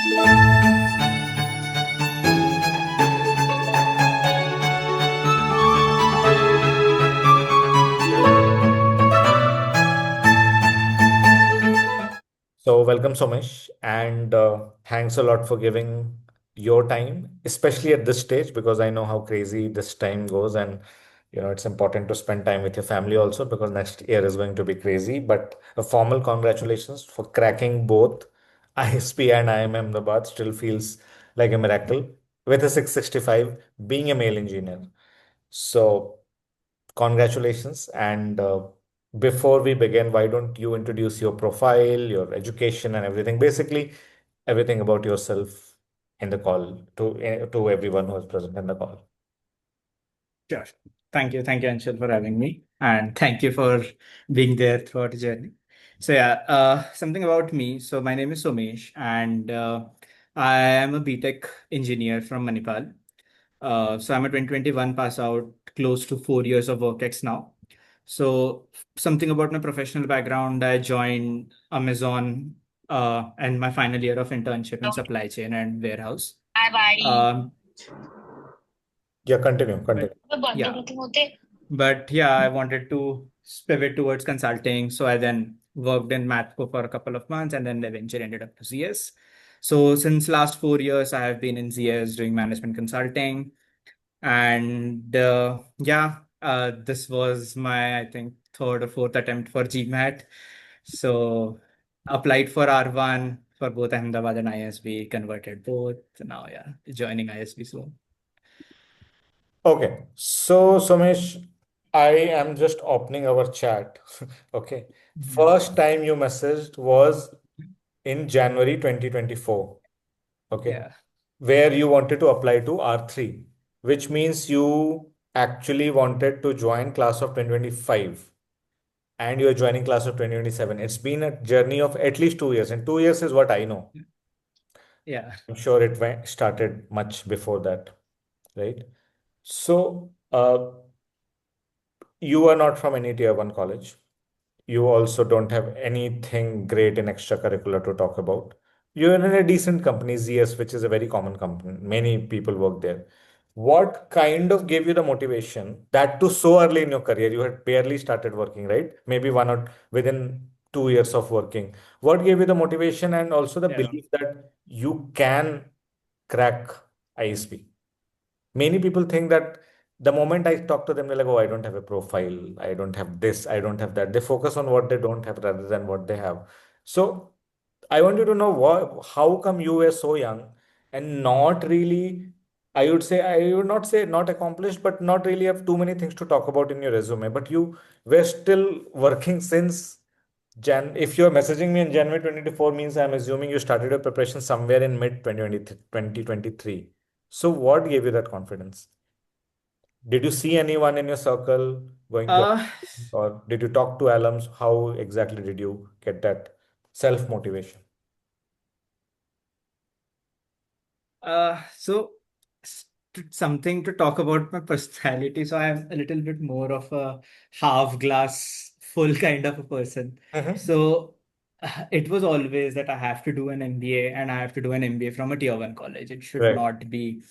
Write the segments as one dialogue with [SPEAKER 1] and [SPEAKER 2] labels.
[SPEAKER 1] So, welcome, Somesh, and thanks a lot for giving your time, especially at this stage, because I know how crazy this time goes, and it's important to spend time with your family also because next year is going to be crazy. But a formal congratulations for cracking both ISP and IIM Ahmedabad still feels like a miracle with a 665 being a male engineer. So, congratulations. And before we begin, why don't you introduce your profile, your education, and everything? Basically, everything about yourself in the call to everyone who is present in the call.
[SPEAKER 2] Sure. Thank you, Anshul, for having me, and thank you for being there throughout the journey. So yeah, something about me. So my name is Somesh, and I am a BTech engineer from Manipal. So I'm a 2021 pass out, close to 4 years of work ex now. So something about my professional background, I joined Amazon and my final year of internship in supply chain and warehouse. Um,
[SPEAKER 1] Yeah, continue,
[SPEAKER 2] but
[SPEAKER 1] continue.
[SPEAKER 2] yeah, But yeah, I wanted to pivot towards consulting. So I then worked in Mathco for a couple of months and then eventually ended up to ZS. So since last 4 years, I have been in ZS doing management consulting. And this was my, I think, third or fourth attempt for GMAT. So applied for R1 for both Ahmedabad and ISB, converted both. Now, yeah, joining ISB soon.
[SPEAKER 1] Okay, so Somesh, I am just opening our chat. Okay,
[SPEAKER 2] Mhm.
[SPEAKER 1] first time you messaged was in January 2024. Okay,
[SPEAKER 2] Yeah.
[SPEAKER 1] where you wanted to apply to R3, which means you actually wanted to join class of 2025 and you're joining class of 2027. It's been a journey of at least 2 years, and 2 years is what I know.
[SPEAKER 2] Yeah.
[SPEAKER 1] I'm sure it started much before that, right? So, you are not from any tier one college. You also don't have anything great in extracurricular to talk about. You're in a decent company, ZS, which is a very common company. Many people work there. What kind of gave you the motivation that too so early in your career? You had barely started working, right? Maybe one or within 2 years of working. What gave you the motivation and also the
[SPEAKER 2] Yeah.
[SPEAKER 1] belief that you can crack ISP? Many people think that the moment I talk to them, they're like, oh, I don't have a profile. I don't have this. I don't have that. They focus on what they don't have rather than what they have. So I want you to know how come you were so young and not really, I would not say not accomplished, but not really have too many things to talk about in your resume. But you were still working since if you're messaging me in January 2024 means I'm assuming you started your preparation somewhere in mid 2023. So what gave you that confidence? Did you see anyone in your circle going to,
[SPEAKER 2] Uh,
[SPEAKER 1] or did you talk to alums? How exactly did you get that self motivation?
[SPEAKER 2] so something to talk about my personality. So I'm a little bit more of a half glass full kind of a person.
[SPEAKER 1] Mhm.
[SPEAKER 2] So it was always that I have to do an MBA and I have to do an MBA from a tier one college. It should
[SPEAKER 1] Right.
[SPEAKER 2] not be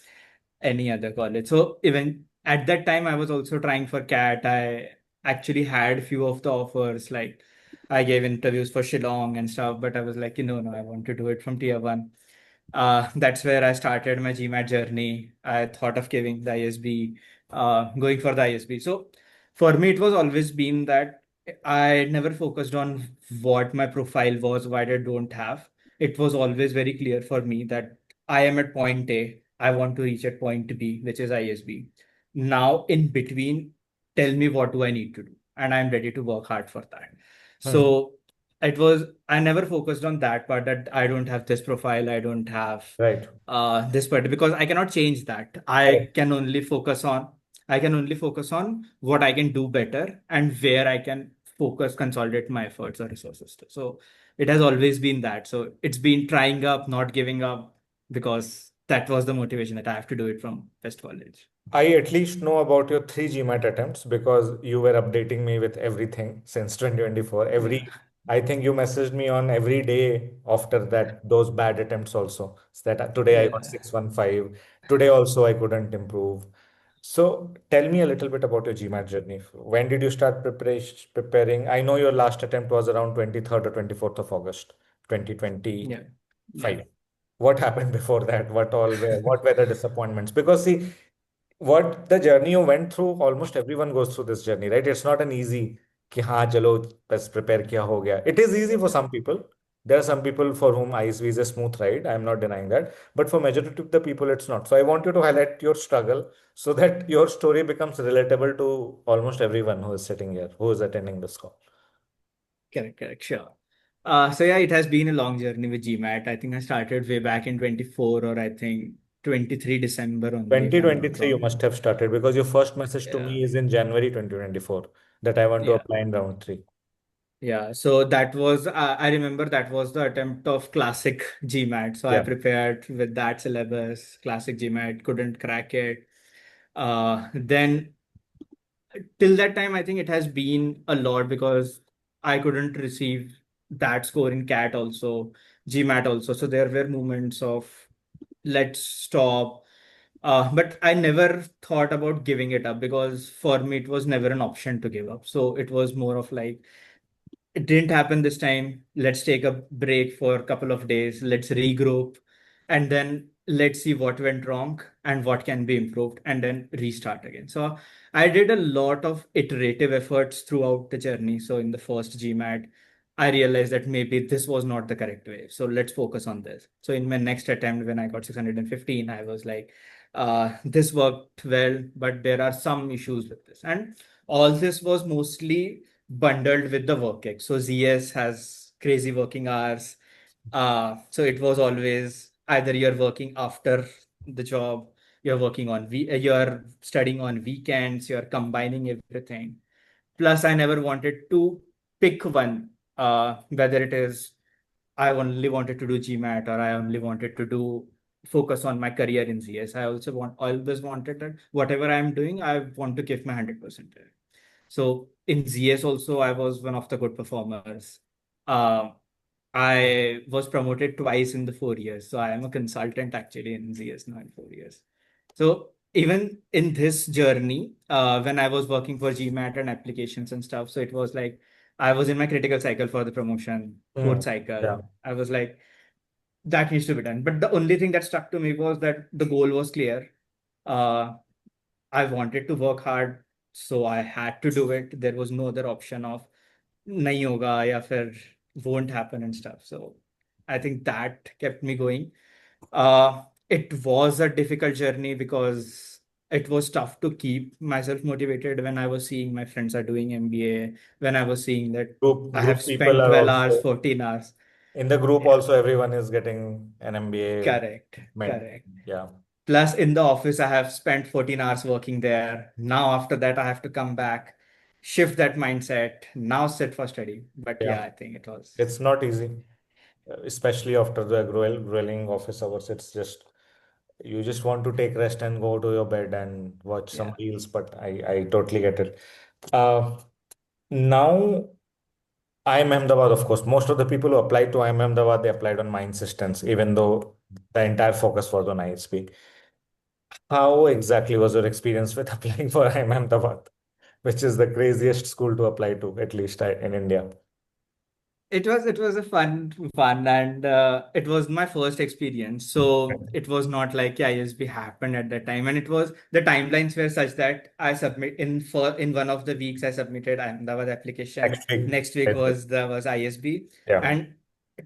[SPEAKER 2] any other college. So even at that time, I was also trying for CAT. I actually had few of the offers, like I gave interviews for Shillong and stuff, but I was like, no, I want to do it from tier one. That's where I started my GMAT journey. I thought of giving the ISB, going for the ISB. So for me, it was always been that I never focused on what my profile was, what I don't have. It was always very clear for me that I am at point A. I want to reach at point B, which is ISB. Now, in between, tell me what do I need to do, and I'm ready to work hard for that.
[SPEAKER 1] Mhm.
[SPEAKER 2] So it was, I never focused on that part, that I don't have this profile, I don't have
[SPEAKER 1] Right.
[SPEAKER 2] this part, because I cannot change that.
[SPEAKER 1] Correct.
[SPEAKER 2] I can only focus on what I can do better and where I can focus, consolidate my efforts or resources to. So it has always been that. So it's been trying up, not giving up, because that was the motivation that I have to do it from best college.
[SPEAKER 1] I at least know about your three GMAT attempts because you were updating me with everything since 2024.
[SPEAKER 2] Yeah.
[SPEAKER 1] I think you messaged me on every day after that, those bad attempts also. So that today I got
[SPEAKER 2] Yeah.
[SPEAKER 1] 615. Today also I couldn't improve. So tell me a little bit about your GMAT journey. When did you start preparing? I know your last attempt was around 23rd or 24th of August,
[SPEAKER 2] Yeah.
[SPEAKER 1] 2025.
[SPEAKER 2] Yeah.
[SPEAKER 1] What happened before that? What were the disappointments? Because see, what the journey you went through, almost everyone goes through this journey, right? It's not an easy कि हाँ चलो बस prepare किया हो गया. It is easy for some people. There are some people for whom ISB is a smooth ride. I'm not denying that. But for majority of the people, it's not. So I want you to highlight your struggle so that your story becomes relatable to almost everyone who is sitting here, who is attending this call.
[SPEAKER 2] Correct, correct, sure. So yeah, it has been a long journey with GMAT. I think I started way back in 24 or I think 23 December only, if I'm not
[SPEAKER 1] 2023, you
[SPEAKER 2] wrong.
[SPEAKER 1] must have started because your first message to
[SPEAKER 2] Yeah.
[SPEAKER 1] me is in January 2024 that I want to
[SPEAKER 2] Yeah.
[SPEAKER 1] apply in round three.
[SPEAKER 2] Yeah. So that was, I remember that was the attempt of classic GMAT. So I
[SPEAKER 1] Yeah.
[SPEAKER 2] prepared with that syllabus, classic GMAT, couldn't crack it. Then till that time, I think it has been a lot because I couldn't receive that score in CAT also, GMAT also. So there were moments of let's stop. But I never thought about giving it up because for me it was never an option to give up. So it was more of like it didn't happen this time. Let's take a break for a couple of days. Let's regroup and then let's see what went wrong and what can be improved and then restart again. So I did a lot of iterative efforts throughout the journey. So in the first GMAT, I realized that maybe this was not the correct way. So let's focus on this. So in my next attempt, when I got 615, I was like, this worked well, but there are some issues with this. And all this was mostly bundled with the work X. So ZS has crazy working hours. So it was always either you're working after the job, you're studying on weekends, you're combining everything. Plus, I never wanted to pick one, whether it is I only wanted to do GMAT or I only wanted to do focus on my career in ZS. I also always wanted that whatever I'm doing, I want to give my 100% there. So in ZS also, I was one of the good performers. Uh, I was promoted twice in the 4 years. So I am a consultant actually in ZS now in 4 years. So even in this journey, when I was working for GMAT and applications and stuff, so it was like I was in my critical cycle for the promotion,
[SPEAKER 1] Hmm.
[SPEAKER 2] fourth cycle.
[SPEAKER 1] Yeah.
[SPEAKER 2] I was like, that needs to be done. But the only thing that stuck to me was that the goal was clear. Uh, I wanted to work hard, so I had to do it. There was no other option of nahi hoga ya fir won't happen and stuff. So I think that kept me going. It was a difficult journey because it was tough to keep myself motivated when I was seeing my friends are doing MBA, when I was seeing that I have
[SPEAKER 1] Group people
[SPEAKER 2] spent
[SPEAKER 1] are
[SPEAKER 2] 12 hours,
[SPEAKER 1] also
[SPEAKER 2] 14 hours.
[SPEAKER 1] in the group
[SPEAKER 2] Yeah,
[SPEAKER 1] also everyone is getting an MBA
[SPEAKER 2] correct,
[SPEAKER 1] meant.
[SPEAKER 2] correct.
[SPEAKER 1] Yeah.
[SPEAKER 2] Plus, in the office, I have spent 14 hours working there. Now, after that, I have to come back, shift that mindset, now sit for study. But
[SPEAKER 1] Yeah.
[SPEAKER 2] yeah, I think it was,
[SPEAKER 1] It's not easy, especially after the grueling office hours. It's just you just want to take rest and go to your bed and watch some
[SPEAKER 2] yeah.
[SPEAKER 1] reels, but I totally get it. Uh, Now IIM Ahmedabad, of course, most of the people who applied to IIM Ahmedabad, they applied on my insistence, even though the entire focus was on ISP. How exactly was your experience with applying for IIM Ahmedabad, which is the craziest school to apply to, at least in India?
[SPEAKER 2] It was a fun and it was my first experience. So it was not like ISB happened at that time, and it was the timelines were such that I submit in one of the weeks I submitted Ahmedabad application.
[SPEAKER 1] Next week.
[SPEAKER 2] Next week was ISB,
[SPEAKER 1] Yeah,
[SPEAKER 2] and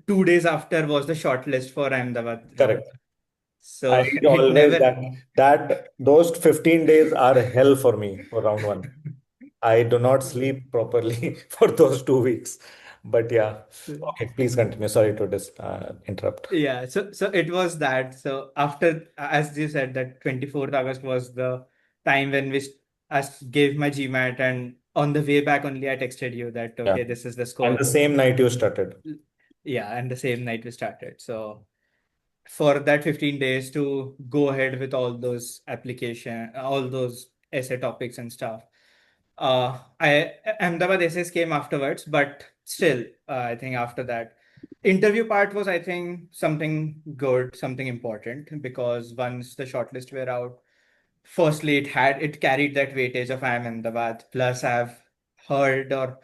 [SPEAKER 2] 2 days after was the shortlist for Ahmedabad job.
[SPEAKER 1] correct. I
[SPEAKER 2] So
[SPEAKER 1] read
[SPEAKER 2] it
[SPEAKER 1] always
[SPEAKER 2] never.
[SPEAKER 1] that those 15 days are hell for me for round one. I do not sleep properly for those 2 weeks. But yeah, okay, please continue. Sorry to interrupt.
[SPEAKER 2] Yeah, so it was that. So after, as you said, that 24th August was the time when I gave my GMAT, and on the way back only I texted you that
[SPEAKER 1] Yeah.
[SPEAKER 2] okay, this is the
[SPEAKER 1] And the
[SPEAKER 2] score.
[SPEAKER 1] same night you started.
[SPEAKER 2] Yeah, and the same night we started. So for that 15 days to go ahead with all those all those essay topics and stuff. I Ahmedabad essays came afterwards, but still, I think after that, interview part was, I think, something good, something important, because once the shortlist were out, firstly, it carried that weightage of I am Ahmedabad. Plus, I've heard or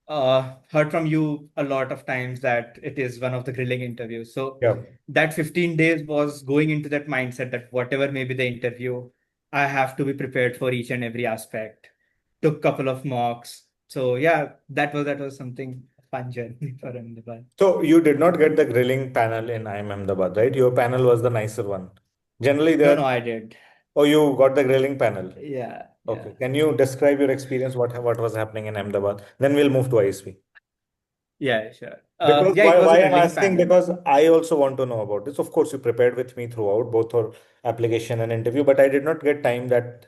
[SPEAKER 2] heard from you a lot of times that it is one of the grilling interviews. So
[SPEAKER 1] Yeah.
[SPEAKER 2] that 15 days was going into that mindset that whatever may be the interview, I have to be prepared for each and every aspect. Took couple of mocks. So yeah, that was something fun journey for Ahmedabad.
[SPEAKER 1] So you did not get the grilling panel in IIM Ahmedabad, right? Your panel was the nicer one. Generally,
[SPEAKER 2] No,
[SPEAKER 1] there.
[SPEAKER 2] no, I did.
[SPEAKER 1] Oh, you got the grilling panel.
[SPEAKER 2] Yeah,
[SPEAKER 1] Okay.
[SPEAKER 2] yeah.
[SPEAKER 1] Can you describe your experience? What was happening in Ahmedabad? Then we'll move to ISB.
[SPEAKER 2] Yeah, sure.
[SPEAKER 1] Because
[SPEAKER 2] Yeah, it
[SPEAKER 1] why
[SPEAKER 2] was a
[SPEAKER 1] why I'm
[SPEAKER 2] grilling
[SPEAKER 1] asking,
[SPEAKER 2] panel.
[SPEAKER 1] because I also want to know about this. Of course, you prepared with me throughout both our application and interview, but I did not get time that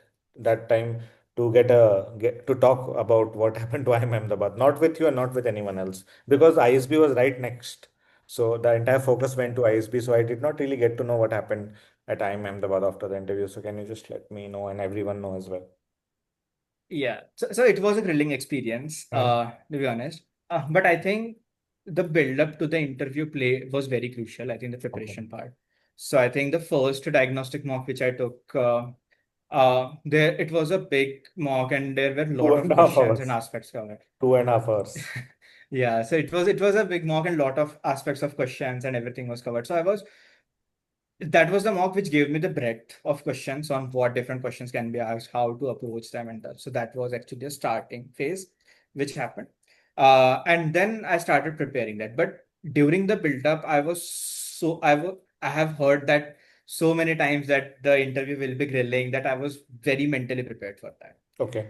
[SPEAKER 1] time to get to talk about what happened to IIM Ahmedabad. Not with you and not with anyone else. Because ISB was right next. So the entire focus went to ISB. So I did not really get to know what happened at IIM Ahmedabad after the interview. So can you just let me know and everyone know as well?
[SPEAKER 2] Yeah, so it was a grilling experience,
[SPEAKER 1] Hmm.
[SPEAKER 2] to be honest. But I think the build up to the interview play was very crucial. I think the
[SPEAKER 1] Okay.
[SPEAKER 2] preparation part. So I think the first diagnostic mock which I took, there it was a big mock and there were a
[SPEAKER 1] Two
[SPEAKER 2] lot
[SPEAKER 1] and
[SPEAKER 2] of
[SPEAKER 1] a half
[SPEAKER 2] questions and
[SPEAKER 1] hours.
[SPEAKER 2] aspects covered.
[SPEAKER 1] 2.5 hours.
[SPEAKER 2] Yeah, so it was a big mock and lot of aspects of questions and everything was covered. So I was that was the mock which gave me the breadth of questions on what different questions can be asked, how to approach them and that. So that was actually a starting phase which happened. And then I started preparing that. But during the build-up, I have heard that so many times that the interview will be grilling that I was very mentally prepared for that.
[SPEAKER 1] Okay.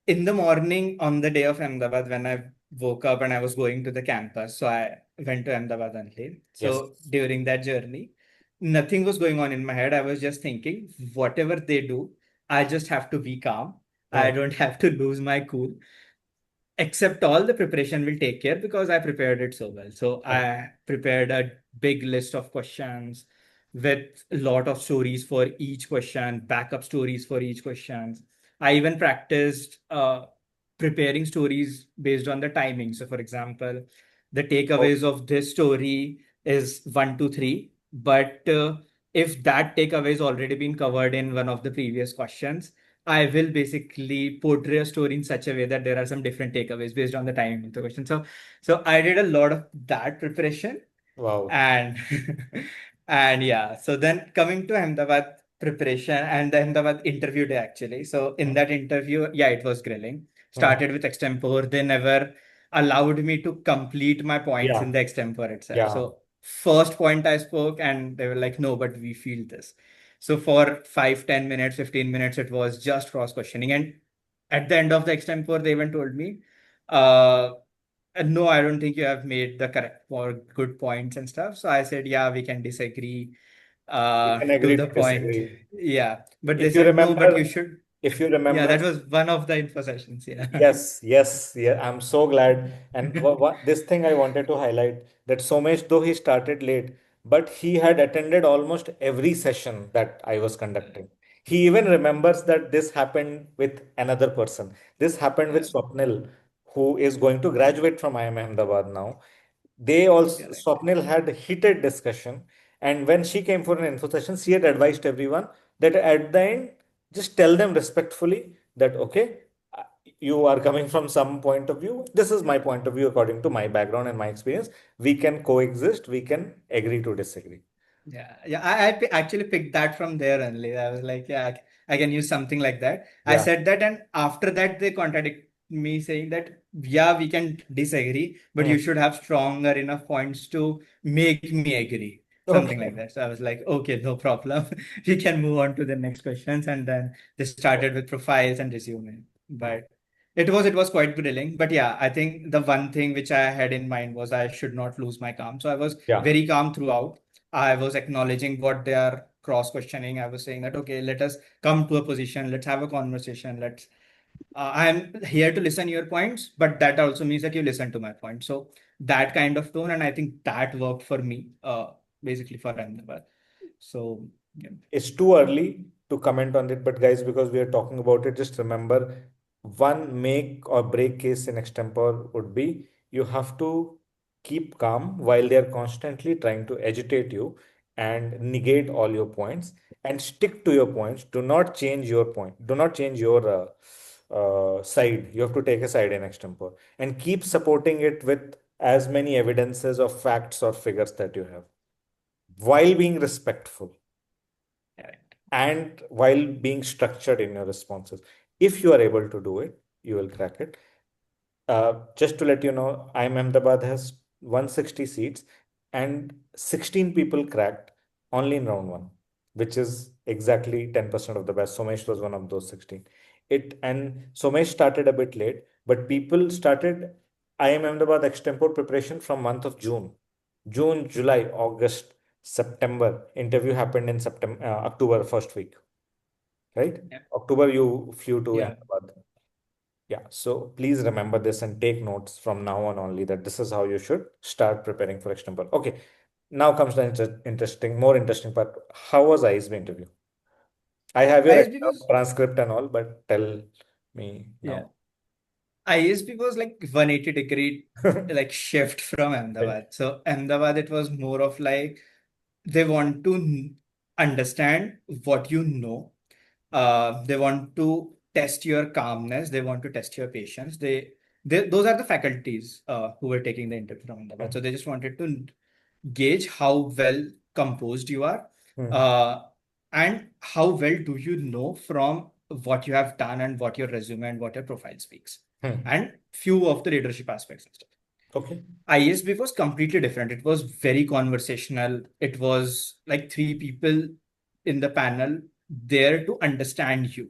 [SPEAKER 2] In the morning on the day of Ahmedabad, when I woke up and I was going to the campus, so I went to Ahmedabad only.
[SPEAKER 1] Yes.
[SPEAKER 2] So during that journey, nothing was going on in my head. I was just thinking, whatever they do, I just have to be calm. I
[SPEAKER 1] Hmm.
[SPEAKER 2] don't have to lose my cool. Except all the preparation will take care because I prepared it so well. So
[SPEAKER 1] Okay.
[SPEAKER 2] I prepared a big list of questions with a lot of stories for each question, backup stories for each question. I even practiced preparing stories based on the timing. So, for example, the
[SPEAKER 1] Oh,
[SPEAKER 2] takeaways of this story is one, two, three. But if that takeaway has already been covered in one of the previous questions, I will basically portray a story in such a way that there are some different takeaways based on the timing of the question. So I did a lot of that preparation
[SPEAKER 1] wow.
[SPEAKER 2] and and yeah. So then coming to Ahmedabad preparation and the Ahmedabad interview day actually. So in
[SPEAKER 1] Hmm.
[SPEAKER 2] that interview, yeah, it was grilling.
[SPEAKER 1] Hmm.
[SPEAKER 2] Started with extempore. They never allowed me to complete my points in
[SPEAKER 1] Yeah.
[SPEAKER 2] the extempore itself.
[SPEAKER 1] Yeah.
[SPEAKER 2] So first point I spoke and they were like, no, but we feel this. So for 5, 10 minutes, 15 minutes, it was just cross questioning. And at the end of the extempore, they even told me, uh, no, I don't think you have made the correct or good points and stuff. So I said, yeah, we can disagree
[SPEAKER 1] We can
[SPEAKER 2] to
[SPEAKER 1] agree
[SPEAKER 2] the
[SPEAKER 1] to
[SPEAKER 2] point.
[SPEAKER 1] disagree.
[SPEAKER 2] Yeah. But they
[SPEAKER 1] If you
[SPEAKER 2] said, no, but you
[SPEAKER 1] remember,
[SPEAKER 2] should.
[SPEAKER 1] if you
[SPEAKER 2] Yeah,
[SPEAKER 1] remember,
[SPEAKER 2] that was one of the info sessions. Yeah.
[SPEAKER 1] yes, yes, yeah, I'm so glad. And this thing I wanted to highlight that Somesh, though he started late, but he had attended almost every session that I was conducting. He even remembers that this happened with another person. This happened with
[SPEAKER 2] Yeah,
[SPEAKER 1] Swapnil, who is going to graduate from IIM Ahmedabad now. They also,
[SPEAKER 2] correct.
[SPEAKER 1] Swapnil had heated discussion, and when she came for an info session, she had advised everyone that at the end, just tell them respectfully that okay, uh, you are coming from some point of view. This is my point of view according to my background and my experience. We can coexist. We can agree to disagree.
[SPEAKER 2] Yeah, yeah. Actually picked that from there only. I was like, yeah, I can use something like that. I
[SPEAKER 1] Yeah.
[SPEAKER 2] said that, and after that, they contradict me saying that, yeah, we can disagree, but you
[SPEAKER 1] Hmm.
[SPEAKER 2] should have stronger enough points to make me agree. Something like
[SPEAKER 1] Okay.
[SPEAKER 2] that. So I was like, okay, no problem. We can move on to the next questions. And then they started with profiles and resume. But it was quite grilling. But yeah, I think the one thing which I had in mind was I should not lose my calm. So I was
[SPEAKER 1] Yeah.
[SPEAKER 2] very calm throughout. I was acknowledging what they are cross questioning. I was saying that, okay, let us come to a position, let's have a conversation. I'm here to listen your points, but that also means that you listen to my point. So that kind of tone, and I think that worked for me, basically for Ahmedabad. So yeah,
[SPEAKER 1] It's too early to comment on it, but guys, because we are talking about it, just remember one make or break case in extempore would be you have to keep calm while they're constantly trying to agitate you and negate all your points, and stick to your points. Do not change your point. Do not change your side. You have to take a side in extempore and keep supporting it with as many evidences of facts or figures that you have, while being respectful
[SPEAKER 2] Correct.
[SPEAKER 1] and while being structured in your responses. If you are able to do it, you will crack it. Just to let you know, IIM Ahmedabad has 160 seats and 16 people cracked only in round one, which is exactly 10% of the best. Somesh was one of those 16. And Somesh started a bit late, but people started IIM Ahmedabad extempore preparation from month of June. June, July, August, September. Interview happened in September, October first week, right?
[SPEAKER 2] Yeah.
[SPEAKER 1] October you flew to
[SPEAKER 2] Yeah.
[SPEAKER 1] Ahmedabad. Yeah, so please remember this and take notes from now on only, that this is how you should start preparing for extempore. Okay, now comes the more interesting part. How was ISB interview? I have your
[SPEAKER 2] ISB was,
[SPEAKER 1] transcript and all, but tell me
[SPEAKER 2] yeah.
[SPEAKER 1] now.
[SPEAKER 2] ISB was like 180-degree like shift from
[SPEAKER 1] Right.
[SPEAKER 2] Ahmedabad. So Ahmedabad, it was more of like they want to understand what you know. They want to test your calmness. They want to test your patience. They those are the faculties who were taking the interview from Ahmedabad. So
[SPEAKER 1] Hmm.
[SPEAKER 2] they just wanted to gauge how well composed you are,
[SPEAKER 1] Hmm.
[SPEAKER 2] uh, and how well do you know from what you have done and what your resume and what your profile speaks,
[SPEAKER 1] Hmm.
[SPEAKER 2] and few of the leadership aspects and stuff.
[SPEAKER 1] Okay.
[SPEAKER 2] ISB was completely different. It was very conversational. It was like three people in the panel there to understand you.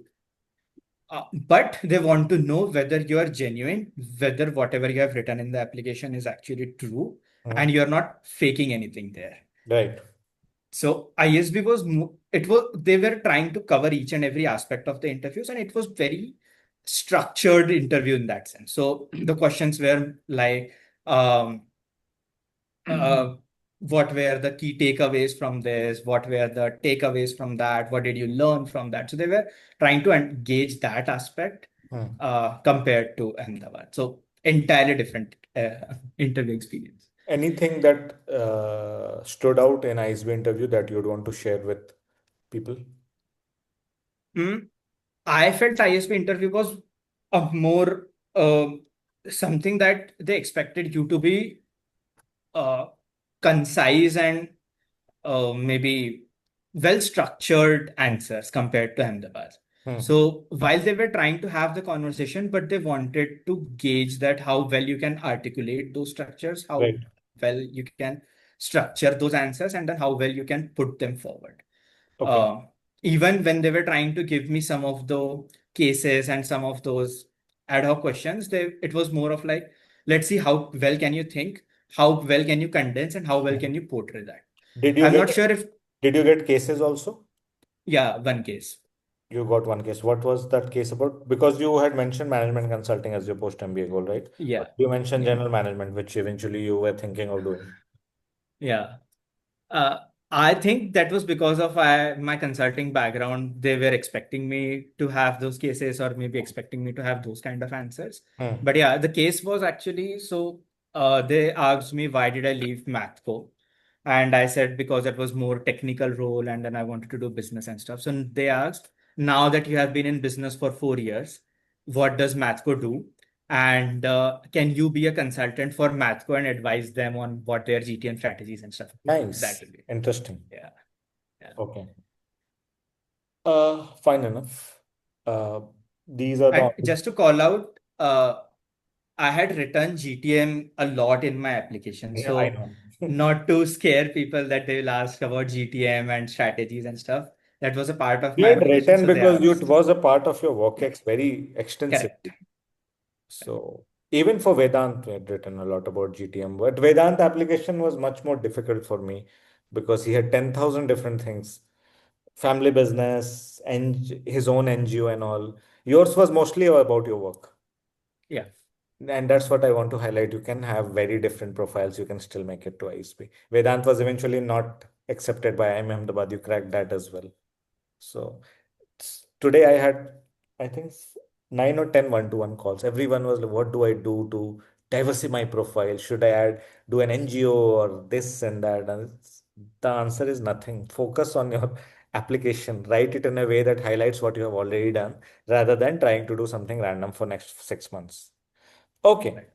[SPEAKER 2] But they want to know whether you are genuine, whether whatever you have written in the application is actually true,
[SPEAKER 1] Hmm.
[SPEAKER 2] and you're not faking anything there.
[SPEAKER 1] Right.
[SPEAKER 2] So ISB was it was they were trying to cover each and every aspect of the interviews, and it was very structured interview in that sense. So the questions were like, um, uh, what were the key takeaways from this? What were the takeaways from that? What did you learn from that? So they were trying to engage that aspect
[SPEAKER 1] Hmm.
[SPEAKER 2] compared to Ahmedabad. So entirely different interview experience.
[SPEAKER 1] Anything that stood out in ISB interview that you'd want to share with people?
[SPEAKER 2] Hmm. I felt ISP interview was a more something that they expected you to be uh, concise and maybe well structured answers compared to Ahmedabad.
[SPEAKER 1] Hmm.
[SPEAKER 2] So while they were trying to have the conversation, but they wanted to gauge that how well you can articulate those structures, how
[SPEAKER 1] Right.
[SPEAKER 2] well you can structure those answers, and then how well you can put them forward.
[SPEAKER 1] Okay.
[SPEAKER 2] uh, Even when they were trying to give me some of the cases and some of those ad hoc questions, it was more of like, let's see how well can you think, how well can you condense, and how well
[SPEAKER 1] Hmm.
[SPEAKER 2] can you portray that.
[SPEAKER 1] Did you
[SPEAKER 2] I'm
[SPEAKER 1] get
[SPEAKER 2] not sure if,
[SPEAKER 1] did you get cases also?
[SPEAKER 2] yeah, one case.
[SPEAKER 1] You got one case. What was that case about? Because you had mentioned management consulting as your post MBA goal, right?
[SPEAKER 2] Yeah,
[SPEAKER 1] But you mentioned
[SPEAKER 2] yeah,
[SPEAKER 1] general management, which eventually you were thinking of doing.
[SPEAKER 2] yeah. Uh, I think that was because of my consulting background. They were expecting me to have those cases, or maybe expecting me to have those kind of answers.
[SPEAKER 1] Hmm.
[SPEAKER 2] But yeah, the case was actually so. They asked me why did I leave Mathco, and I said because it was more technical role, and then I wanted to do business and stuff. So they asked, now that you have been in business for 4 years, what does Mathco do? And can you be a consultant for Mathco and advise them on what their GTM strategies and stuff? That
[SPEAKER 1] Nice.
[SPEAKER 2] will be.
[SPEAKER 1] Interesting.
[SPEAKER 2] Yeah. Yeah.
[SPEAKER 1] Okay. Fine enough. Uh, these are the
[SPEAKER 2] And
[SPEAKER 1] only.
[SPEAKER 2] just to call out, I had written GTM a lot in my application.
[SPEAKER 1] Yeah, I
[SPEAKER 2] So
[SPEAKER 1] know.
[SPEAKER 2] not to scare people that they will ask about GTM and strategies and stuff. That was a part of
[SPEAKER 1] You
[SPEAKER 2] my
[SPEAKER 1] had
[SPEAKER 2] application.
[SPEAKER 1] written
[SPEAKER 2] So they
[SPEAKER 1] because it
[SPEAKER 2] asked.
[SPEAKER 1] was a part of your work ex very
[SPEAKER 2] Correct.
[SPEAKER 1] extensively. So even for Vedant, we had written a lot about GTM. But Vedant application was much more difficult for me because he had 10,000 different things. Family business, and his own NGO and all. Yours was mostly about your work.
[SPEAKER 2] Yeah.
[SPEAKER 1] And that's what I want to highlight. You can have very different profiles. You can still make it to ISP. Vedant was eventually not accepted by IIM Ahmedabad. You cracked that as well. So today I had, I think, 9 or 10 one-to-one calls. Everyone was like, what do I do to diversify my profile? Should I do an NGO or this and that? And the answer is nothing. Focus on your application. Write it in a way that highlights what you have already done rather than trying to do something random for next 6 months. Okay.
[SPEAKER 2] Right.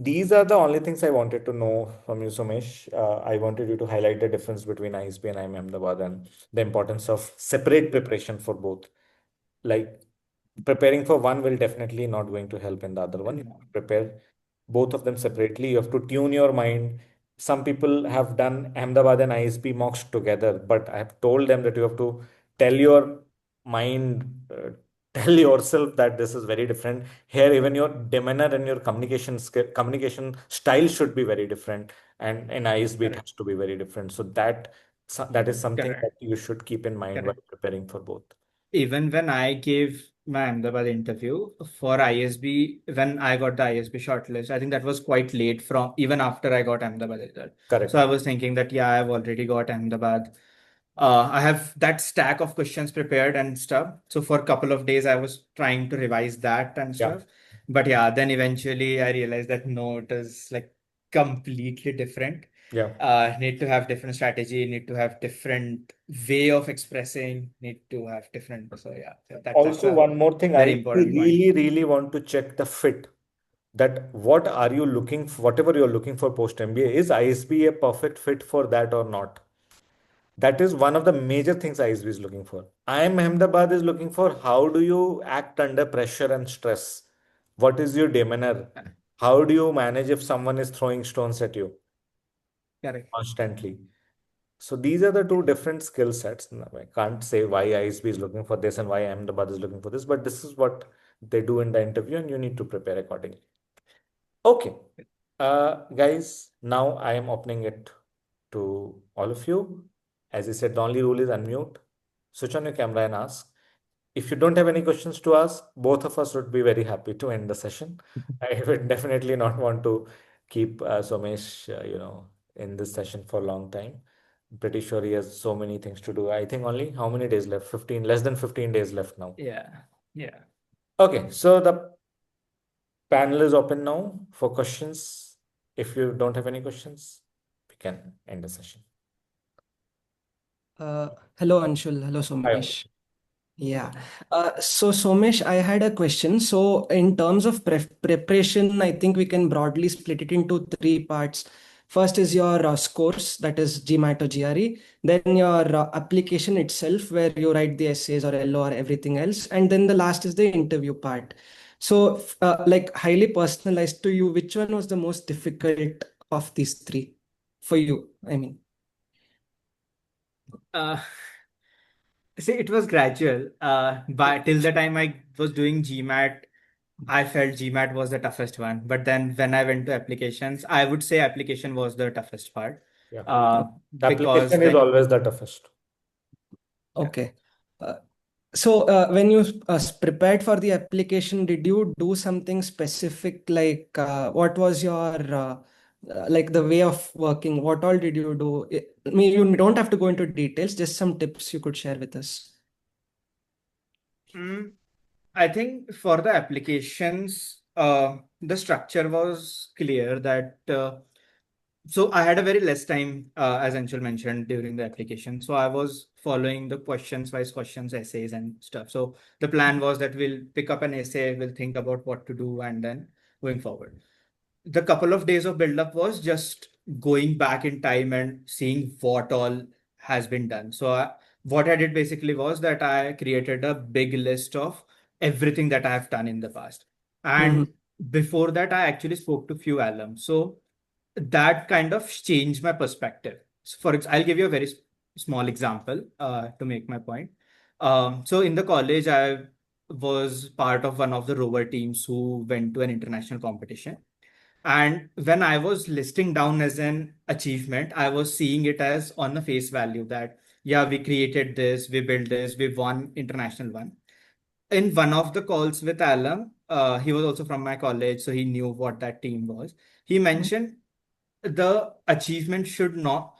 [SPEAKER 1] These are the only things I wanted to know from you, Somesh. I wanted you to highlight the difference between ISB and IIM Ahmedabad and the importance of separate preparation for both. Like preparing for one will definitely not going to help in the other one. You have
[SPEAKER 2] No,
[SPEAKER 1] to prepare both of them separately. You have to tune your mind. Some people have done Ahmedabad and ISB mocks together, but I have told them that you have to tell your mind, tell yourself that this is very different. Here, even your demeanor and your communication style should be very different, and in ISB it
[SPEAKER 2] correct.
[SPEAKER 1] has to be very different. So that is something that
[SPEAKER 2] Correct.
[SPEAKER 1] you should keep in mind while
[SPEAKER 2] Correct.
[SPEAKER 1] preparing for both.
[SPEAKER 2] Even when I gave my Ahmedabad interview for ISB, when I got the ISB shortlist, I think that was quite late from even after I got Ahmedabad result. So I
[SPEAKER 1] Correct.
[SPEAKER 2] was thinking that, yeah, I've already got Ahmedabad. I have that stack of questions prepared and stuff. So for a couple of days, I was trying to revise that and
[SPEAKER 1] Yeah.
[SPEAKER 2] stuff. But yeah, then eventually I realized that no, it is like completely different.
[SPEAKER 1] Yeah.
[SPEAKER 2] Need to have different strategy, need to have different way of expressing, need to have different. So yeah, so that's
[SPEAKER 1] Also,
[SPEAKER 2] a
[SPEAKER 1] one more thing,
[SPEAKER 2] very
[SPEAKER 1] I
[SPEAKER 2] important point.
[SPEAKER 1] really, really want to check the fit. That what are you looking for, whatever you're looking for post MBA, is ISB a perfect fit for that or not? That is one of the major things ISB is looking for. IIM Ahmedabad is looking for how do you act under pressure and stress? What is your demeanor?
[SPEAKER 2] Yeah,
[SPEAKER 1] How do you manage if someone is throwing stones at you
[SPEAKER 2] correct.
[SPEAKER 1] constantly? So these are the two different skill sets. Now, I can't say why ISB is looking for this and why Ahmedabad is looking for this, but this is what they do in the interview, and you need to prepare accordingly. Okay, guys, now I am opening it to all of you. As I said, the only rule is unmute. Switch on your camera and ask. If you don't have any questions to ask, both of us would be very happy to end the session. I would definitely not want to keep Somesh, in this session for a long time. I'm pretty sure he has so many things to do. I think only how many days left? 15, less than 15 days left now.
[SPEAKER 2] Yeah, yeah.
[SPEAKER 1] Okay, so the panel is open now for questions. If you don't have any questions, we can end the session.
[SPEAKER 3] Uh, Hello, Anshul. Hello,
[SPEAKER 1] Hi.
[SPEAKER 3] Somesh. Yeah. So, Somesh, I had a question. So, in terms of preparation, I think we can broadly split it into three parts. First is your scores, that is GMAT or GRE. Then your application itself, where you write the essays or LO or everything else. And then the last is the interview part. So, like highly personalized to you, which one was the most difficult of these three for you? I mean.
[SPEAKER 2] Uh, See, it was gradual. But till the time I was doing GMAT, I felt GMAT was the toughest one. But then when I went to applications, I would say application was the toughest part.
[SPEAKER 1] Yeah.
[SPEAKER 2] Uh,
[SPEAKER 1] The
[SPEAKER 2] because
[SPEAKER 1] application is
[SPEAKER 2] when
[SPEAKER 1] always the toughest.
[SPEAKER 2] yeah.
[SPEAKER 3] Okay. Uh, so, when you prepared for the application, did you do something specific? Like, what was your like the way of working? What all did you do? I mean, you don't have to go into details. Just some tips you could share with us.
[SPEAKER 2] Mm, I think for the applications, the structure was clear that so I had a very less time, as Anshul mentioned during the application. So I was following the questions, wise questions, essays, and stuff. So the plan was that we'll pick up an essay, we'll think about what to do, and then going forward. The couple of days of build-up was just going back in time and seeing what all has been done. So what I did basically was that I created a big list of everything that I have done in the past.
[SPEAKER 3] Mm-hmm.
[SPEAKER 2] And before that, I actually spoke to few alums. So that kind of changed my perspective. So I'll give you a very small example to make my point. So in the college, I was part of one of the rover teams who went to an international competition. And when I was listing down as an achievement, I was seeing it as on the face value that, yeah, we created this, we built this, we won international one. In one of the calls with Alam, he was also from my college, so he knew what that team was. He mentioned the achievement should not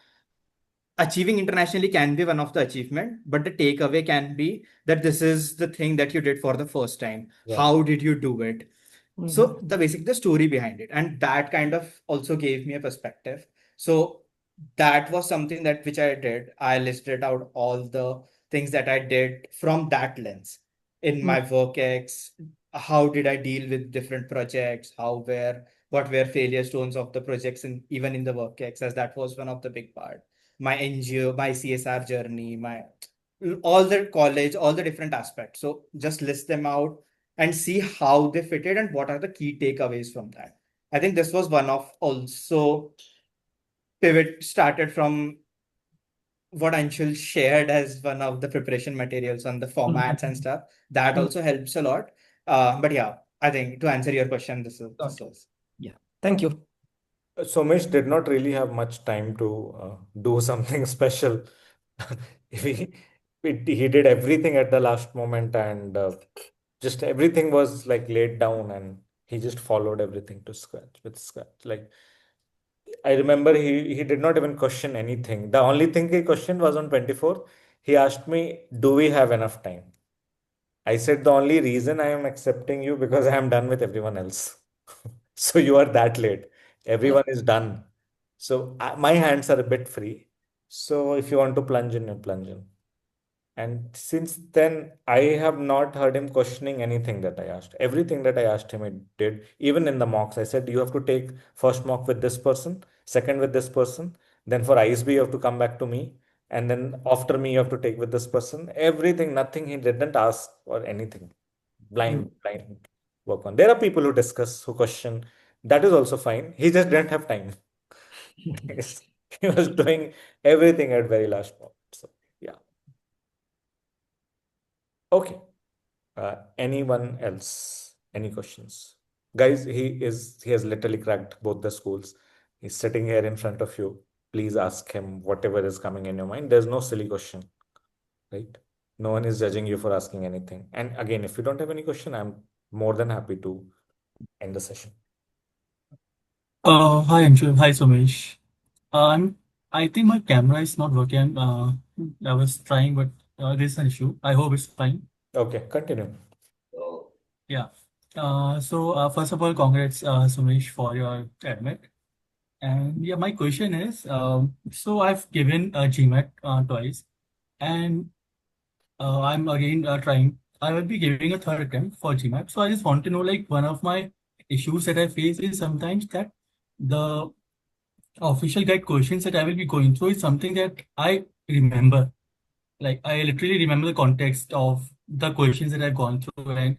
[SPEAKER 2] achieving internationally can be one of the achievement, but the takeaway can be that this is the thing that you did for the first time.
[SPEAKER 1] Yeah.
[SPEAKER 2] How did you do it? So the story behind it, and that kind of also gave me a perspective. So that was something that which I did. I listed out all the things that I did from that lens in my work ex. How did I deal with different projects? What were failure stones of the projects, and even in the work ex, as that was one of the big part. My NGO, my CSR journey, my all the college, all the different aspects. So just list them out and see how they fitted and what are the key takeaways from that. I think this was one of also pivot started from what Anshul shared as one of the preparation materials on the formats and stuff. That also helps a lot. But yeah, I think to answer your question, this was.
[SPEAKER 3] Yeah. Thank you.
[SPEAKER 1] Somesh did not really have much time to do something special. he, he did everything at the last moment, and just everything was like laid down, and he just followed everything to scratch with scratch. Like I remember he did not even question anything. The only thing he questioned was on 24th. He asked me, "Do we have enough time?" I said, "The only reason I am accepting you because I am done with everyone else." So you are that late. Everyone is done. So my hands are a bit free. So if you want to plunge in, you plunge in. And since then, I have not heard him questioning anything that I asked. Everything that I asked him, he did. Even in the mocks, I said, you have to take first mock with this person, second with this person. Then for ISB, you have to come back to me. And then after me, you have to take with this person. Everything, nothing he didn't ask or anything. Blind work on. There are people who discuss, who question. That is also fine. He just didn't have time. He was doing everything at very last moment. So, yeah. Okay. Anyone else? Any questions? Guys, he has literally cracked both the schools. He's sitting here in front of you. Please ask him whatever is coming in your mind. There's no silly question, right? No one is judging you for asking anything. And again, if you don't have any question, I'm more than happy to end the session.
[SPEAKER 4] Hi Anshul, hi Somesh. I'm, I think my camera is not working. I was trying, but there's an issue. I hope it's fine.
[SPEAKER 1] Okay, continue.
[SPEAKER 4] Yeah. First of all, congrats, Somesh, for your admit. And yeah, my question is, so I've given GMAT twice, and I'm again trying. I will be giving a third attempt for GMAT. So I just want to know, like, one of my issues that I face is sometimes that the official guide questions that I will be going through is something that I remember. Like I literally remember the context of the questions that I've gone through, and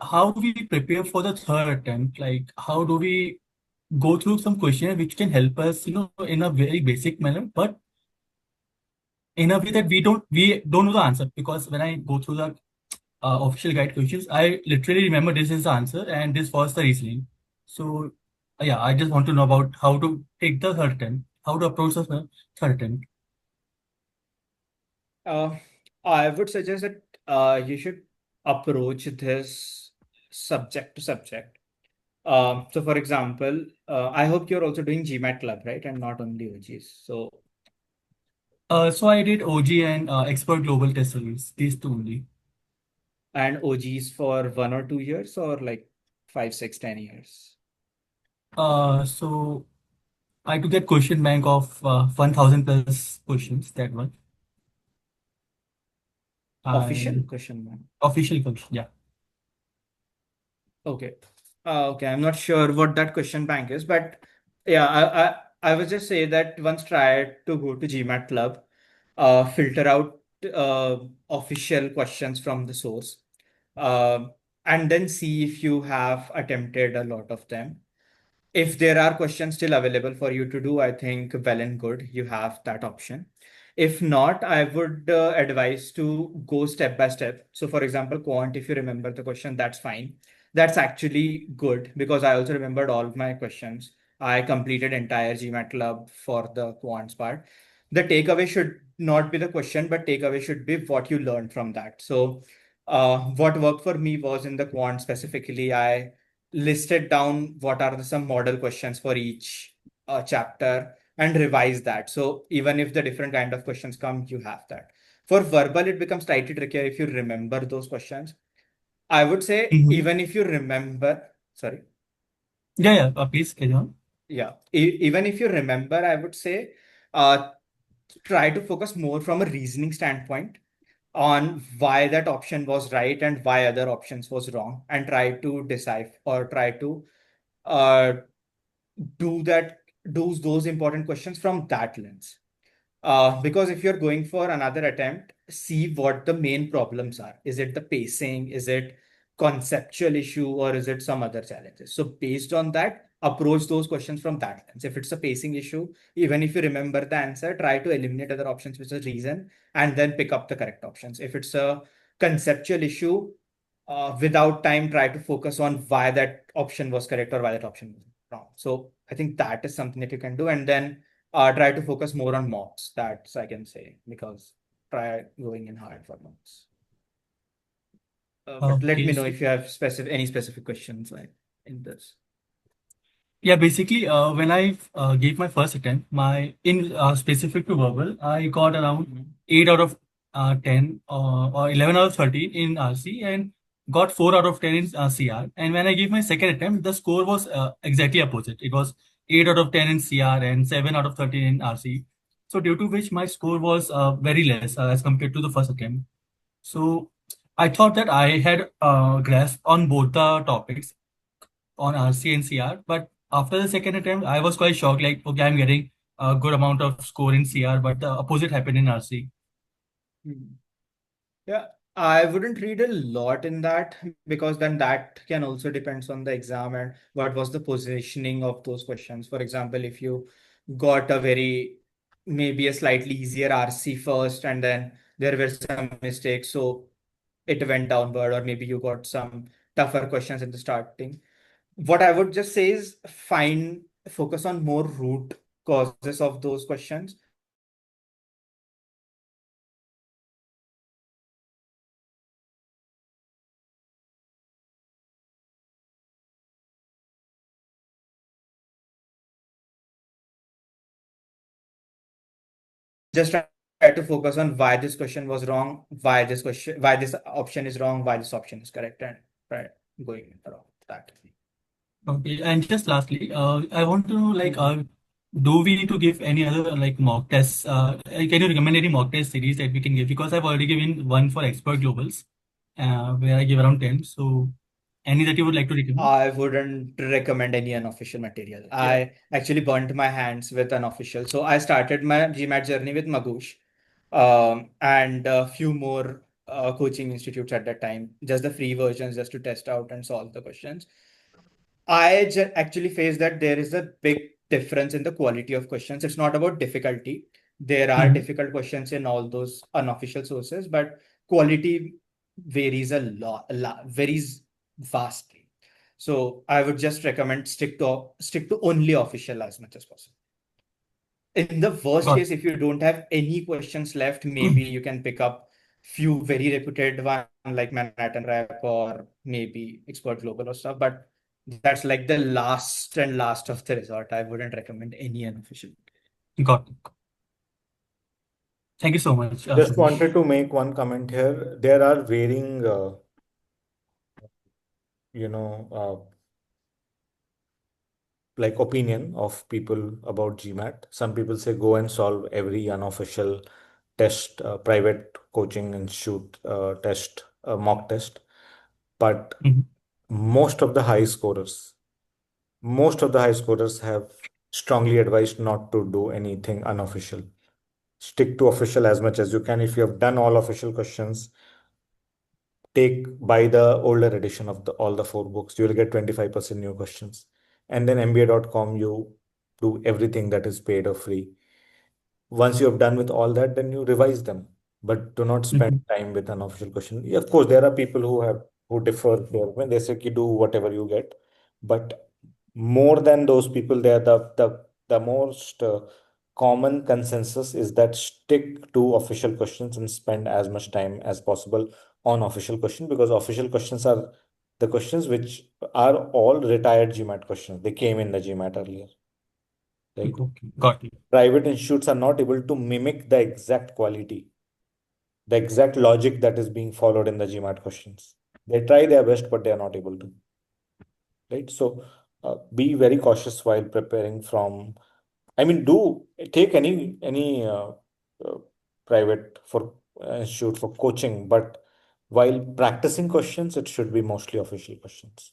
[SPEAKER 4] how do we prepare for the third attempt? Like how do we go through some questions which can help us, in a very basic manner, but in a way that we don't know the answer, because when I go through the official guide questions, I literally remember this is the answer and this was the reasoning. So yeah, I just want to know about how to take the third attempt, how to approach the third attempt.
[SPEAKER 2] Uh, I would suggest that you should approach this subject to subject. So for example, I hope you're also doing GMAT Club, right? And not only OGs. So
[SPEAKER 4] So I did OG and Expert Global Test Series, these two only.
[SPEAKER 2] and OGs for 1 or 2 years or like 5, 6, 10 years.
[SPEAKER 4] So I took that question bank of 1000 plus questions, that one.
[SPEAKER 2] Official
[SPEAKER 4] I
[SPEAKER 2] question, man.
[SPEAKER 4] official question, yeah.
[SPEAKER 2] Okay. Okay, I'm not sure what that question bank is, but yeah, I would just say that once try to go to GMAT Club, filter out official questions from the source, uh, and then see if you have attempted a lot of them. If there are questions still available for you to do, I think well and good, you have that option. If not, I would advise to go step by step. So, for example, quant, if you remember the question, that's fine. That's actually good because I also remembered all of my questions. I completed entire GMAT club for the quants part. The takeaway should not be the question, but takeaway should be what you learned from that. So, what worked for me was in the quant specifically, I listed down what are some model questions for each chapter and revise that. So even if the different kind of questions come, you have that. For verbal, it becomes slightly trickier if you remember those questions. I would say
[SPEAKER 4] Mhm.
[SPEAKER 2] even if you remember, sorry.
[SPEAKER 4] Yeah, please carry on.
[SPEAKER 2] Yeah, even if you remember, I would say uh, try to focus more from a reasoning standpoint on why that option was right and why other options was wrong, and try to decide or try to uh, do that, do those important questions from that lens. Because if you're going for another attempt, see what the main problems are. Is it the pacing? Is it conceptual issue, or is it some other challenges? So based on that, approach those questions from that lens. If it's a pacing issue, even if you remember the answer, try to eliminate other options with a reason and then pick up the correct options. If it's a conceptual issue, without time, try to focus on why that option was correct or why that option was wrong. So I think that is something that you can do. And then try to focus more on mocks. That's I can say, because try going in hard for mocks. But let
[SPEAKER 4] Okay,
[SPEAKER 2] me know
[SPEAKER 4] so
[SPEAKER 2] if you have any specific questions like in this.
[SPEAKER 4] yeah, basically, when I gave my first attempt, my in specific to verbal, I got around
[SPEAKER 2] Mhm.
[SPEAKER 4] 8 out of 10 or 11 out of 13 in RC and got 4 out of 10 in CR. And when I gave my second attempt, the score was exactly opposite. It was 8 out of 10 in CR and 7 out of 13 in RC. So due to which my score was very less as compared to the first attempt. So I thought that I had grasp on both the topics on RC and CR. But after the second attempt, I was quite shocked. Like, okay, I'm getting a good amount of score in CR, but the opposite happened in RC.
[SPEAKER 2] Mhm. Yeah, I wouldn't read a lot in that, because then that can also depends on the exam and what was the positioning of those questions. For example, if you got a very maybe a slightly easier RC first and then there were some mistakes, so it went downward, or maybe you got some tougher questions in the starting. What I would just say is focus on more root causes of those questions. Just try to focus on why that question was correct or why that question was wrong. Just try to focus on why this question was wrong, why this option is wrong, why this option is correct, and try going around that.
[SPEAKER 4] Okay, and just lastly, I want to know, like,
[SPEAKER 2] Mhm.
[SPEAKER 4] do we need to give any other like mock tests? Can you recommend any mock test series that we can give? Because I've already given one for expert globals, where I give around 10. So, any that you would like to recommend?
[SPEAKER 2] I wouldn't recommend any unofficial material.
[SPEAKER 1] Yeah.
[SPEAKER 2] I actually burnt my hands with unofficial. So I started my GMAT journey with Magoosh, and a few more coaching institutes at that time, just the free versions, just to test out and solve the questions. Actually face that there is a big difference in the quality of questions. It's not about difficulty. There are
[SPEAKER 4] Mhm.
[SPEAKER 2] difficult questions in all those unofficial sources, but quality varies varies vastly. So I would just recommend stick to only official as much as possible. In the worst
[SPEAKER 4] Got
[SPEAKER 2] case, if you don't have any questions left, maybe you can pick up few very reputed one like Manhattan Rep or maybe Expert Global or stuff. But that's like the last and last of the resort. I wouldn't recommend any unofficial.
[SPEAKER 4] got it. Thank you so much,
[SPEAKER 1] Just
[SPEAKER 4] Somesh.
[SPEAKER 1] wanted to make one comment here. There are varying, you know, like opinion of people about GMAT. Some people say go and solve every unofficial test, private coaching institute test, mock test. But
[SPEAKER 4] Mhm.
[SPEAKER 1] most of the high scorers, most of the high scorers have strongly advised not to do anything unofficial. Stick to official as much as you can. If you have done all official questions, take buy the older edition of all the four books. You will get 25% new questions. And then MBA.com, you do everything that is paid or free. Once you have done with all that, then you revise them, but do not spend
[SPEAKER 4] Mhm.
[SPEAKER 1] time with an official question. Yeah, of course, there are people who differ there when they say ki do whatever you get, but more than those people, there the most common consensus is that stick to official questions and spend as much time as possible on official question, because official questions are the questions which are all retired GMAT questions. They came in the GMAT earlier, right?
[SPEAKER 4] Okay, got it.
[SPEAKER 1] Private institutes are not able to mimic the exact quality, the exact logic that is being followed in the GMAT questions. They try their best, but they are not able to, right? So be very cautious while preparing from, I mean, do take any uh, private for institute for coaching, but while practicing questions, it should be mostly official questions.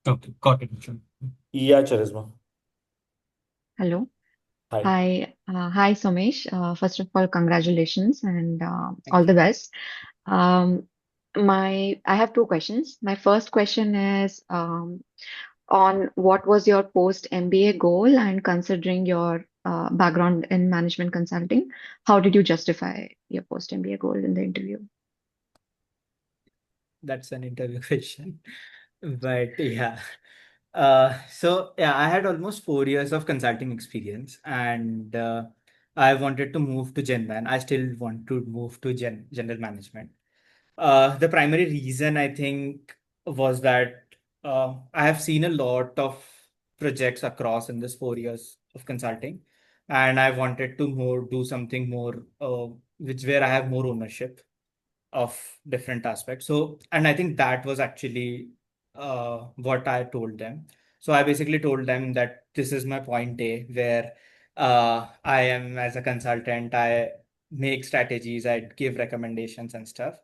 [SPEAKER 4] Okay, got it. Sure.
[SPEAKER 1] Yeah, Charisma.
[SPEAKER 5] Hello.
[SPEAKER 1] Hi.
[SPEAKER 5] Hi, Somesh. First of all, congratulations and
[SPEAKER 2] Thank
[SPEAKER 5] all the
[SPEAKER 2] you.
[SPEAKER 5] best. Um, I have two questions. My first question is on what was your post MBA goal, and considering your background in management consulting, how did you justify your post MBA goal in the interview?
[SPEAKER 2] That's an interview question. But yeah. So yeah, I had almost 4 years of consulting experience, and I wanted to move to GenMan. I still want to move to general management. The primary reason I think was that I have seen a lot of projects across in this 4 years of consulting, and I wanted to more do something more, which where I have more ownership of different aspects. So, and I think that was actually what I told them. So I basically told them that this is my point A, where I am as a consultant, I make strategies, I give recommendations and stuff.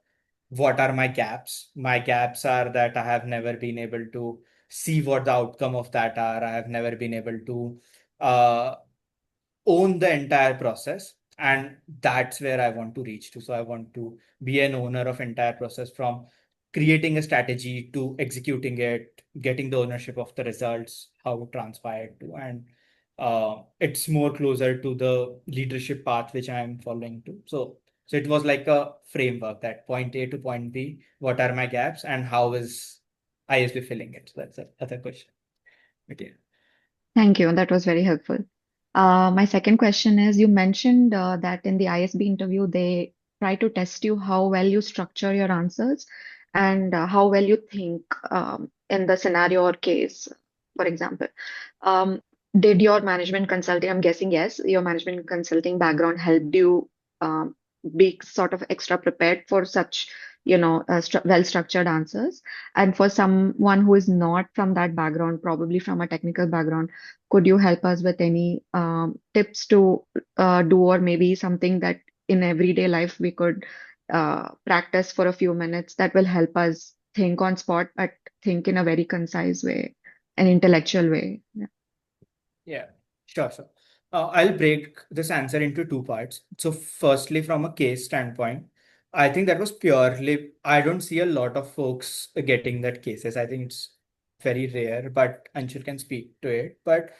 [SPEAKER 2] What are my gaps? My gaps are that I have never been able to see what the outcome of that are. I have never been able to uh, own the entire process, and that's where I want to reach to. So I want to be an owner of entire process, from creating a strategy to executing it, getting the ownership of the results, how it transpired to, and it's more closer to the leadership path which I am following to. So it was like a framework, that point A to point B, what are my gaps and how is ISB filling it. So that's another question. But yeah.
[SPEAKER 5] Thank you. That was very helpful. My second question is, you mentioned that in the ISB interview, they try to test you how well you structure your answers and how well you think in the scenario or case, for example. Um, did your management consulting, I'm guessing yes, your management consulting background helped you um, be sort of extra prepared for such, well-structured answers? And for someone who is not from that background, probably from a technical background, could you help us with any tips to do, or maybe something that in everyday life we could practice for a few minutes that will help us think on spot, but think in a very concise way, an intellectual way? Yeah.
[SPEAKER 2] Yeah, sure, sure. I'll break this answer into two parts. So, firstly, from a case standpoint, I think that was purely, I don't see a lot of folks getting that cases. I think it's very rare, but Anshul can speak to it. But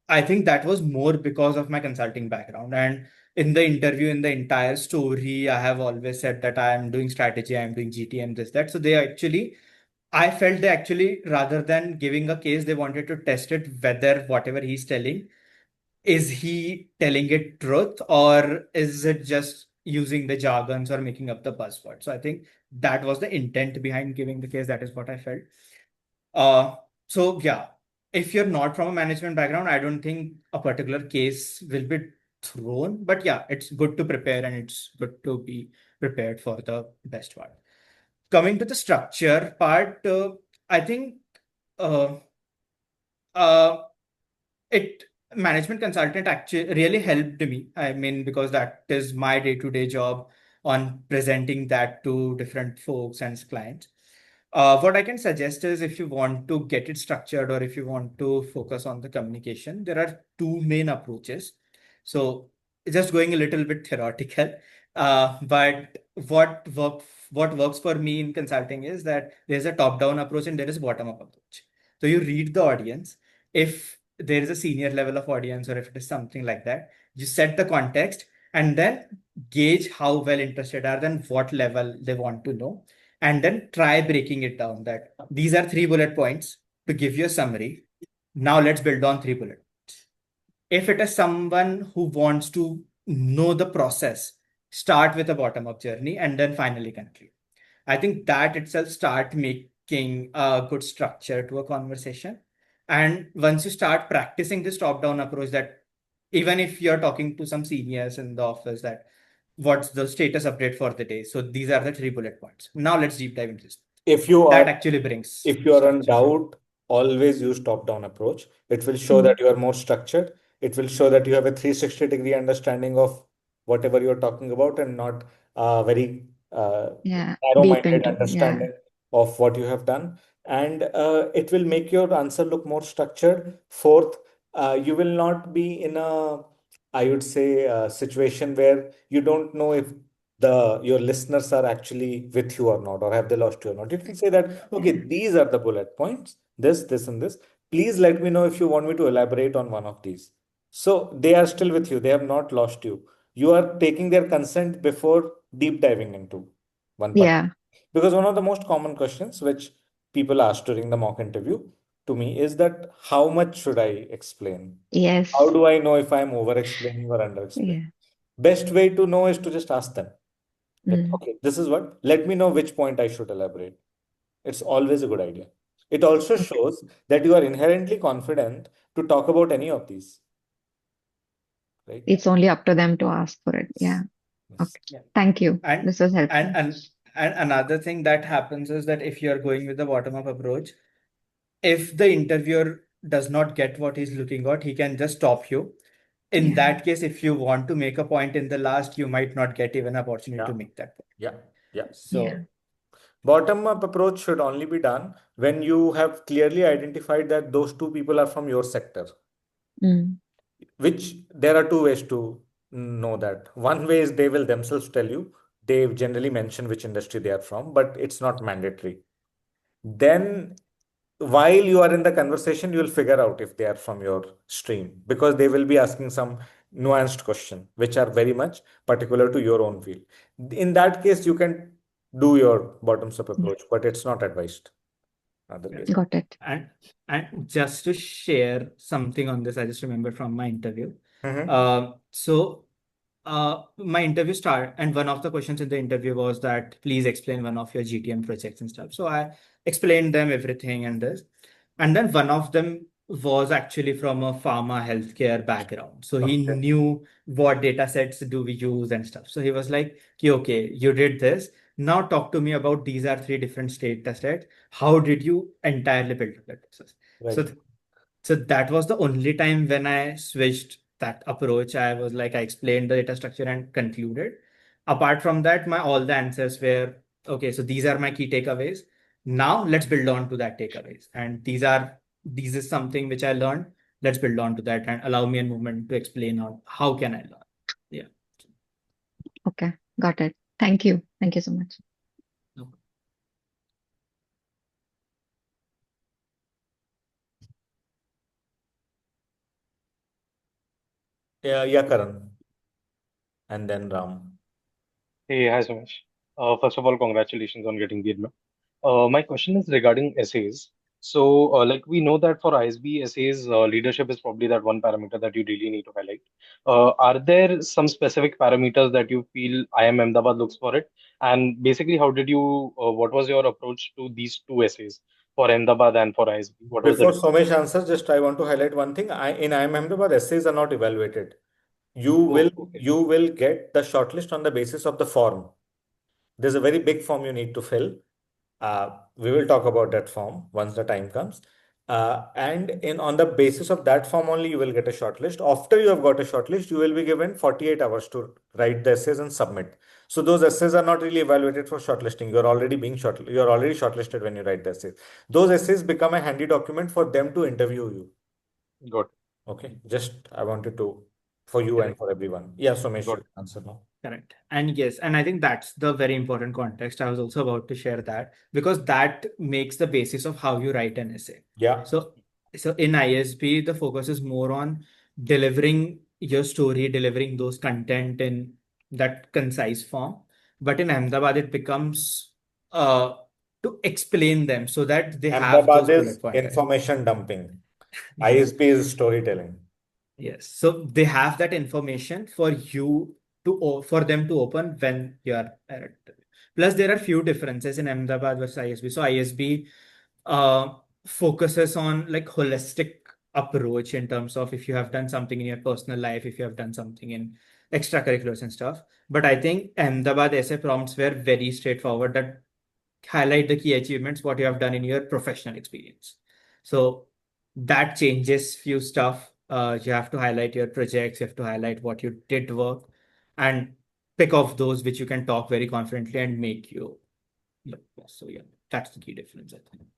[SPEAKER 2] I think that was more because of my consulting background. And in the interview, in the entire story, I have always said that I am doing strategy, I am doing GTM, this, that. So, I felt they actually, rather than giving a case, they wanted to test it whether whatever he's telling, is he telling it truth, or is it just using the jargons or making up the buzzword. So I think that was the intent behind giving the case. That is what I felt. Uh, so yeah, if you're not from a management background, I don't think a particular case will be thrown. But yeah, it's good to prepare and it's good to be prepared for the best part. Coming to the structure part, I think uh, uh, it management consultant actually really helped me. I mean, because that is my day-to-day job on presenting that to different folks and clients. What I can suggest is, if you want to get it structured or if you want to focus on the communication, there are two main approaches. So just going a little bit theoretical, but what works for me in consulting is that there's a top-down approach and there is bottom-up approach. So you read the audience. If there is a senior level of audience or if it is something like that, you set the context and then gauge how well interested are, then what level they want to know, and then try breaking it down, that these are 3 bullet points to give you a summary. Now let's build on 3 bullet. If it is someone who wants to know the process, start with a bottom up journey and then finally conclude. I think that itself start making a good structure to a conversation. And once you start practicing this top down approach, that even if you're talking to some seniors in the office, that what's the status update for the day. So these are the 3 bullet points. Now let's deep dive into this.
[SPEAKER 1] If you
[SPEAKER 2] That
[SPEAKER 1] are
[SPEAKER 2] actually brings
[SPEAKER 1] if you are in
[SPEAKER 2] structure.
[SPEAKER 1] doubt, always use top-down approach. It will show
[SPEAKER 5] Mm.
[SPEAKER 1] that you are more structured. It will show that you have a 360-degree understanding of whatever you're talking about and not a very
[SPEAKER 5] Yeah, deep
[SPEAKER 1] narrow-minded
[SPEAKER 5] into, yeah,
[SPEAKER 1] understanding of what you have done. And it will make your answer look more structured. Fourth, you will not be in a, I would say, a situation where you don't know if your listeners are actually with you or not, or have they lost you or not. You can say that, okay,
[SPEAKER 5] yeah,
[SPEAKER 1] these are the bullet points, this, and this. Please let me know if you want me to elaborate on one of these. So they are still with you. They have not lost you. You are taking their consent before deep diving into one part.
[SPEAKER 5] yeah,
[SPEAKER 1] Because one of the most common questions which people ask during the mock interview to me is that how much should I explain? How
[SPEAKER 5] yes,
[SPEAKER 1] do I know if I'm over explaining or under explaining?
[SPEAKER 5] yeah,
[SPEAKER 1] Best way to know is to just ask them that,
[SPEAKER 5] mm,
[SPEAKER 1] okay, this is what, let me know which point I should elaborate. It's always a good idea. It also
[SPEAKER 5] okay.
[SPEAKER 1] shows that you are inherently confident to talk about any of these, right?
[SPEAKER 5] It's only up to them to ask for it.
[SPEAKER 1] Yes.
[SPEAKER 5] Yeah,
[SPEAKER 1] Yes.
[SPEAKER 5] okay.
[SPEAKER 2] Yeah.
[SPEAKER 5] Thank you.
[SPEAKER 2] And
[SPEAKER 5] This was
[SPEAKER 2] and
[SPEAKER 5] helpful.
[SPEAKER 2] and and another thing that happens is that if you're going with the bottom-up approach, if the interviewer does not get what he's looking at, he can just stop you. In
[SPEAKER 5] Yeah,
[SPEAKER 2] that case, if you want to make a point in the last, you might not get even an opportunity
[SPEAKER 1] Yeah.
[SPEAKER 2] to make that point.
[SPEAKER 1] Yeah. Yeah.
[SPEAKER 5] yeah,
[SPEAKER 2] So
[SPEAKER 1] Bottom up approach should only be done when you have clearly identified that those two people are from your sector,
[SPEAKER 5] mm,
[SPEAKER 1] which there are two ways to know that. One way is they will themselves tell you. They generally mention which industry they are from, but it's not mandatory. Then while you are in the conversation, you will figure out if they are from your stream because they will be asking some nuanced question, which are very much particular to your own field. In that case, you can do your bottoms up
[SPEAKER 5] yeah,
[SPEAKER 1] approach, but it's not advised otherwise.
[SPEAKER 5] got it.
[SPEAKER 2] and just to share something on this, I just remembered from my interview.
[SPEAKER 1] Mm-hmm.
[SPEAKER 2] So my interview start, and one of the questions in the interview was that please explain one of your GTM projects and stuff. So I explained them everything and this, and then one of them was actually from a pharma healthcare background. So he
[SPEAKER 1] Okay.
[SPEAKER 2] knew what data sets do we use and stuff. So he was like, okay, you did this. Now talk to me about these are 3 different data sets. How did you entirely build that process? So
[SPEAKER 1] Right.
[SPEAKER 2] so that was the only time when I switched that approach. I was like, I explained the data structure and concluded. Apart from that, my all the answers were okay. So these are my key takeaways. Now let's build on to that takeaways. And these is something which I learned. Let's build on to that and allow me a moment to explain on how can I learn. Yeah.
[SPEAKER 5] Okay, got it. Thank you. Thank you so much.
[SPEAKER 2] No.
[SPEAKER 1] Yeah, yeah, Karan. And then Ram.
[SPEAKER 6] Hey, hi Somesh. First of all, congratulations on getting the admit. My question is regarding essays. So, like we know that for ISB essays, leadership is probably that one parameter that you really need to highlight. Are there some specific parameters that you feel IIM Ahmedabad looks for it? And basically, what was your approach to these two essays for Ahmedabad and for ISB? What was the
[SPEAKER 1] Before
[SPEAKER 6] difference?
[SPEAKER 1] Somesh answers, just I want to highlight one thing. In IIM Ahmedabad, essays are not evaluated. You will
[SPEAKER 6] Oh, okay.
[SPEAKER 1] you will get the shortlist on the basis of the form. There's a very big form you need to fill. We will talk about that form once the time comes. And in on the basis of that form only, you will get a shortlist. After you have got a shortlist, you will be given 48 hours to write the essays and submit. So those essays are not really evaluated for shortlisting. You're already shortlisted when you write the essays. Those essays become a handy document for them to interview you.
[SPEAKER 6] Got
[SPEAKER 1] Okay, just I wanted to for you and
[SPEAKER 2] Correct.
[SPEAKER 1] for everyone. Yeah, Somesh, you
[SPEAKER 6] got
[SPEAKER 1] can answer now.
[SPEAKER 2] Correct. And yes, and I think that's the very important context. I was also about to share that because that makes the basis of how you write an essay.
[SPEAKER 1] Yeah.
[SPEAKER 2] So, so in ISB, the focus is more on delivering your story, delivering those content in that concise form. But in Ahmedabad, it becomes to explain them so that they have
[SPEAKER 1] Ahmedabad
[SPEAKER 2] those
[SPEAKER 1] is
[SPEAKER 2] bullet pointers.
[SPEAKER 1] information dumping.
[SPEAKER 2] Yes.
[SPEAKER 1] ISP is storytelling.
[SPEAKER 2] Yes. So they have that information for you for them to open when you are at. Plus, there are few differences in Ahmedabad versus ISB. So ISB uh, focuses on like holistic approach in terms of if you have done something in your personal life, if you have done something in extracurriculars and stuff. But I think Ahmedabad essay prompts were very straightforward that highlight the key achievements, what you have done in your professional experience. So that changes few stuff. You have to highlight your projects, you have to highlight what you did work, and pick off those which you can talk very confidently and make you look best. So yeah, that's the key difference, I think.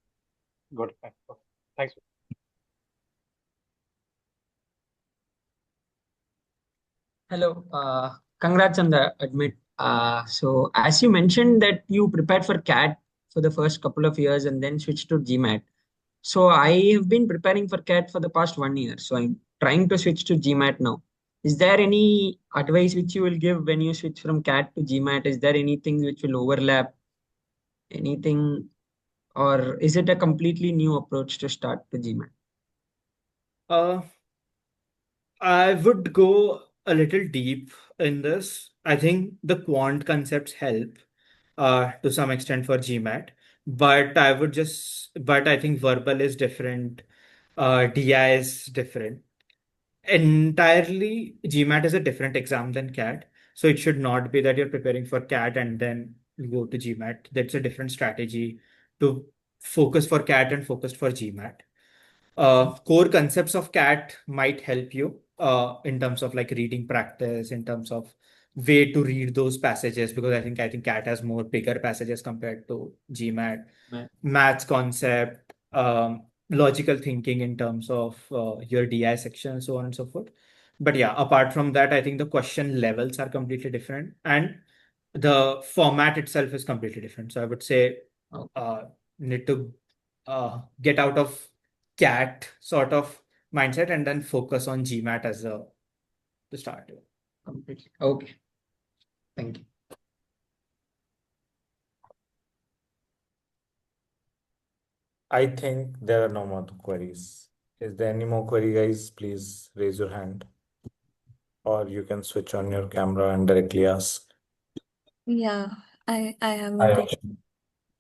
[SPEAKER 6] Got it. Thanks.
[SPEAKER 7] Hello, congrats on the admit. So as you mentioned that you prepared for CAT for the first couple of years and then switched to GMAT. So I have been preparing for CAT for the past 1 year. So I'm trying to switch to GMAT now. Is there any advice which you will give when you switch from CAT to GMAT? Is there anything which will overlap? Anything, or is it a completely new approach to start to GMAT?
[SPEAKER 2] Uh, I would go a little deep in this. I think the quant concepts help to some extent for GMAT, but I think verbal is different, DI is different. Entirely, GMAT is a different exam than CAT, so it should not be that you're preparing for CAT and then you go to GMAT. That's a different strategy to focus for CAT and focus for GMAT. Core concepts of CAT might help you in terms of like reading practice, in terms of way to read those passages, because I think CAT has more bigger passages compared to GMAT. Maths concept, logical thinking in terms of your DI section, so on and so forth. But yeah, apart from that, I think the question levels are completely different and the format itself is completely different. So I would say need to get out of CAT sort of mindset and then focus on GMAT as the start.
[SPEAKER 7] Completely. Okay. Thank you.
[SPEAKER 1] I think there are no more queries. Is there any more query, guys? Please raise your hand. Or you can switch on your camera and directly ask.
[SPEAKER 8] Yeah, I have
[SPEAKER 1] Hi,
[SPEAKER 8] one question.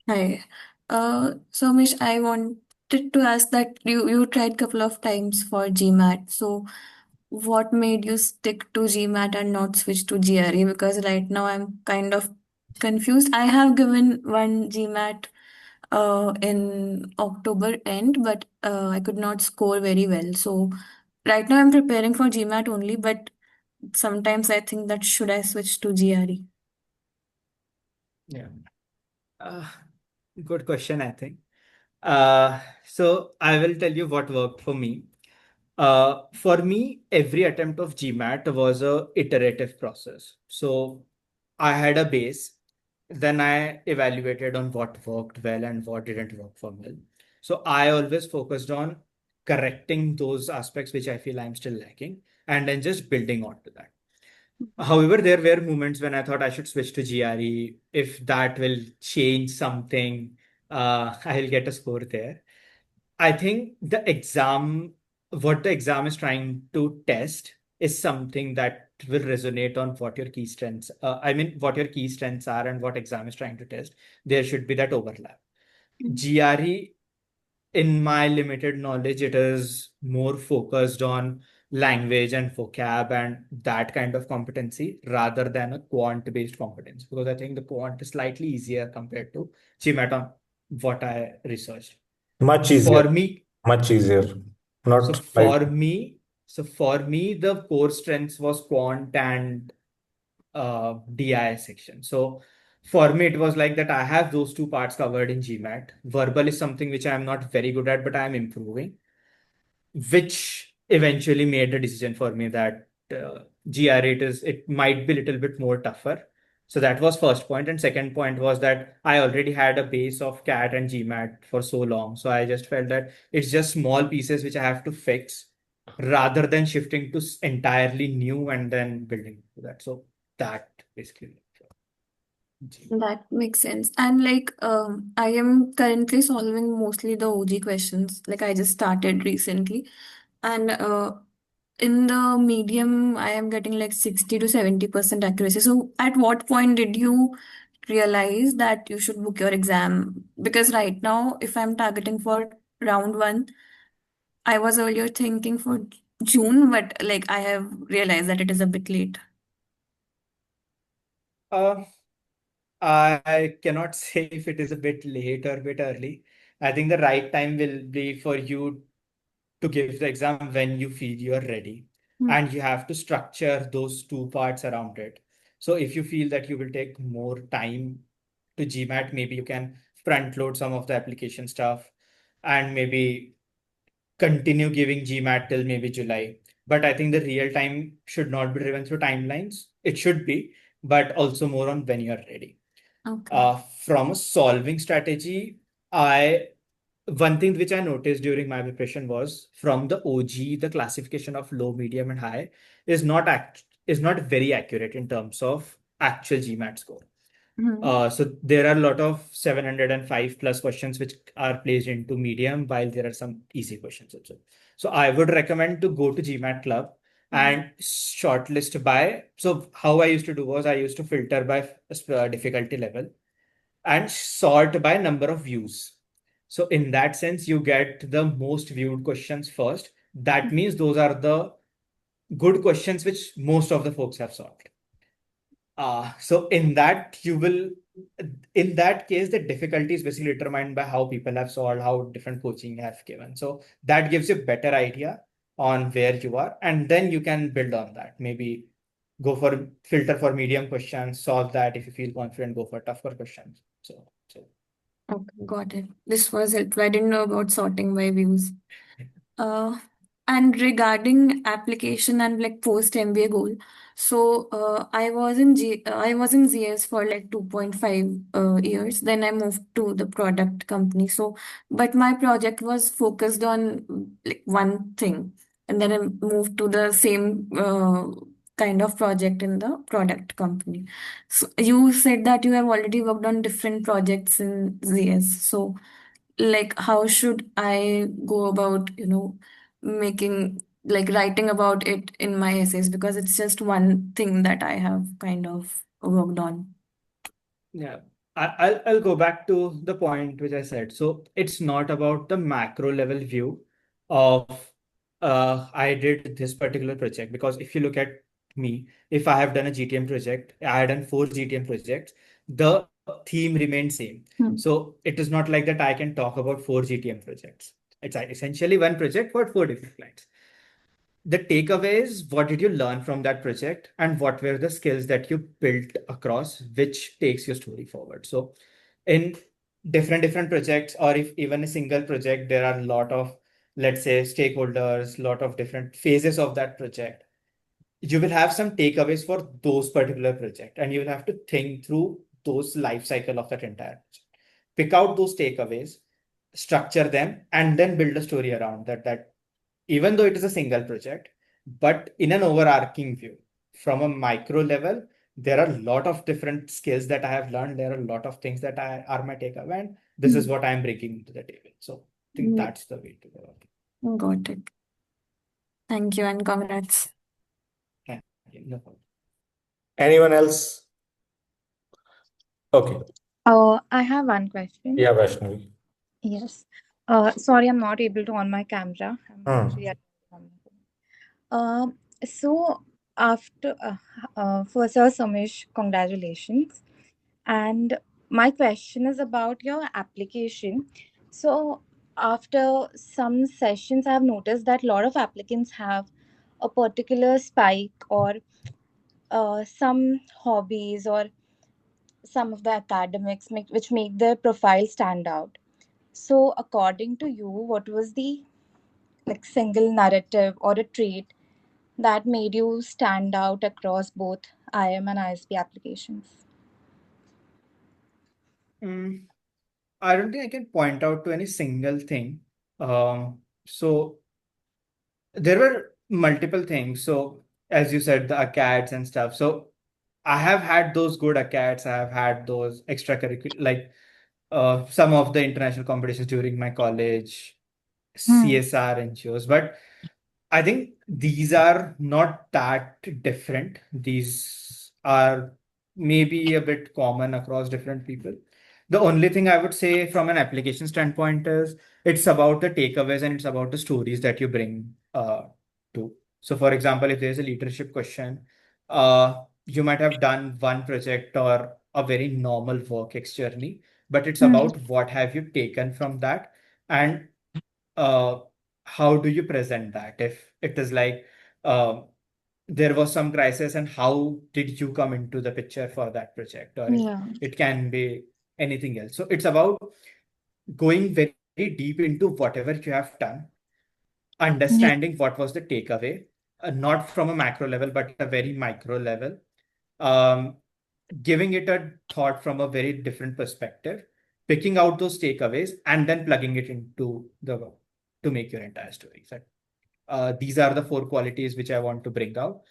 [SPEAKER 8] Hi. Somesh, I wanted to ask that you tried couple of times for GMAT. So what made you stick to GMAT and not switch to GRE? Because right now I'm kind of confused. I have given one GMAT in October end, but I could not score very well. So right now I'm preparing for GMAT only, but sometimes I think that should I switch to GRE?
[SPEAKER 2] Yeah. Uh, Good question, I think. So I will tell you what worked for me. For me, every attempt of GMAT was a iterative process. So I had a base, then I evaluated on what worked well and what didn't work for me. So I always focused on correcting those aspects which I feel I'm still lacking, and then just building on to that. However, there were moments when I thought I should switch to GRE. If that will change something, I'll get a score there. I think what the exam is trying to test is something that will resonate on what your key strengths, what your key strengths are and what exam is trying to test. There should be that overlap. GRE, in my limited knowledge, it is more focused on language and vocab and that kind of competency rather than a quant-based competence. Because I think the quant is slightly easier compared to GMAT on what I researched.
[SPEAKER 1] Much easier.
[SPEAKER 2] For me,
[SPEAKER 1] Much easier.
[SPEAKER 2] so
[SPEAKER 1] Not like
[SPEAKER 2] for me, the core strengths was quant and DI section. So for me, it was like that I have those two parts covered in GMAT. Verbal is something which I'm not very good at, but I'm improving, which eventually made the decision for me that GRE it might be a little bit more tougher. So that was first point. And second point was that I already had a base of CAT and GMAT for so long. So I just felt that it's just small pieces which I have to fix rather than shifting to entirely new and then building to that. So that basically.
[SPEAKER 8] That makes sense. And like, I am currently solving mostly the OG questions. Like, I just started recently, and in the medium, I am getting like 60 to 70% accuracy. So, at what point did you realize that you should book your exam? Because right now, if I'm targeting for round one, I was earlier thinking for June, but like I have realized that it is a bit late.
[SPEAKER 2] Uh, I cannot say if it is a bit late or a bit early. I think the right time will be for you to give the exam when you feel you're ready.
[SPEAKER 8] Hmm.
[SPEAKER 2] And you have to structure those two parts around it. So if you feel that you will take more time to GMAT, maybe you can front load some of the application stuff and maybe continue giving GMAT till maybe July. But I think the real time should not be driven through timelines. It should be, but also more on when you're ready.
[SPEAKER 8] Okay.
[SPEAKER 2] From a solving strategy, I one thing which I noticed during my preparation was from the OG, the classification of low, medium, and high is not very accurate in terms of actual GMAT score.
[SPEAKER 8] Hmm.
[SPEAKER 2] So there are a lot of 705 plus questions which are placed into medium, while there are some easy questions also. So I would recommend to go to GMAT Club and shortlist by. So how I used to do was I used to filter by difficulty level and sort by number of views. So in that sense, you get the most viewed questions first. That means those are the good questions which most of the folks have solved. So in that you will, in that case, the difficulty is basically determined by how people have solved, how different coaching have given. So that gives you a better idea on where you are, and then you can build on that. Maybe go for filter for medium questions, solve that. If you feel confident, go for tougher questions. So
[SPEAKER 8] Okay, got it. This was helpful. I didn't know about sorting by views. Uh, and regarding application and like post MBA goal, so I was in ZS for like 2.5 years. Then I moved to the product company. So, but my project was focused on like one thing, and then I moved to the same kind of project in the product company. So you said that you have already worked on different projects in ZS. So like how should I go about, making like writing about it in my essays because it's just one thing that I have kind of worked on.
[SPEAKER 2] yeah, I'll go back to the point which I said. So it's not about the macro level view of I did this particular project, because if you look at me, if I have done a GTM project, I had done 4 GTM projects, the theme remains same.
[SPEAKER 8] Hmm.
[SPEAKER 2] So it is not like that I can talk about 4 GTM projects. It's essentially one project for 4 different clients. The takeaway is, what did you learn from that project and what were the skills that you built across, which takes your story forward. So in different projects, or if even a single project, there are a lot of, let's say, stakeholders, lot of different phases of that project. You will have some takeaways for those particular project, and you will have to think through those life cycle of that entire project. Pick out those takeaways, structure them, and then build a story around that even though it is a single project, but in an overarching view, from a micro level, there are a lot of different skills that I have learned. There are a lot of things that are my takeaway, and this is what I'm bringing to the table. So I think
[SPEAKER 8] Yeah,
[SPEAKER 2] that's the way to go about it.
[SPEAKER 8] got it. Thank you and congrats.
[SPEAKER 2] Thank you. No problem.
[SPEAKER 1] Anyone else? Okay.
[SPEAKER 9] I have one question.
[SPEAKER 1] Yeah, Vaishnavi.
[SPEAKER 9] Yes. Sorry, I'm not able to on my camera. I'm actually at home. So after first, Somesh, congratulations. And my question is about your application. So after some sessions, I've noticed that a lot of applicants have a particular spike or some hobbies or some of the academics which make their profile stand out. So according to you, what was the like single narrative or a trait that made you stand out across both IIM and ISB applications?
[SPEAKER 2] Mm, I don't think I can point out to any single thing. So there were multiple things. So as you said, the acads and stuff. So I have had those good acads. I have had those extracurricular, like some of the international competitions during my college,
[SPEAKER 9] Hmm.
[SPEAKER 2] CSR NGOs. But I think these are not that different. These are maybe a bit common across different people. The only thing I would say from an application standpoint is it's about the takeaways and it's about the stories that you bring to. So, for example, if there's a leadership question, uh, you might have done one project or a very normal work externally, but it's
[SPEAKER 9] Hmm.
[SPEAKER 2] about what have you taken from that, and uh, how do you present that? If it is like uh, there was some crisis, and how did you come into the picture for that project, or
[SPEAKER 9] Yeah.
[SPEAKER 2] it can be anything else. So it's about going very deep into whatever you have done,
[SPEAKER 9] Yeah.
[SPEAKER 2] understanding what was the takeaway, not from a macro level, but a very micro level, um, giving it a thought from a very different perspective, picking out those takeaways, and then plugging it into the work to make your entire story. So, these are the four qualities which I want to bring out.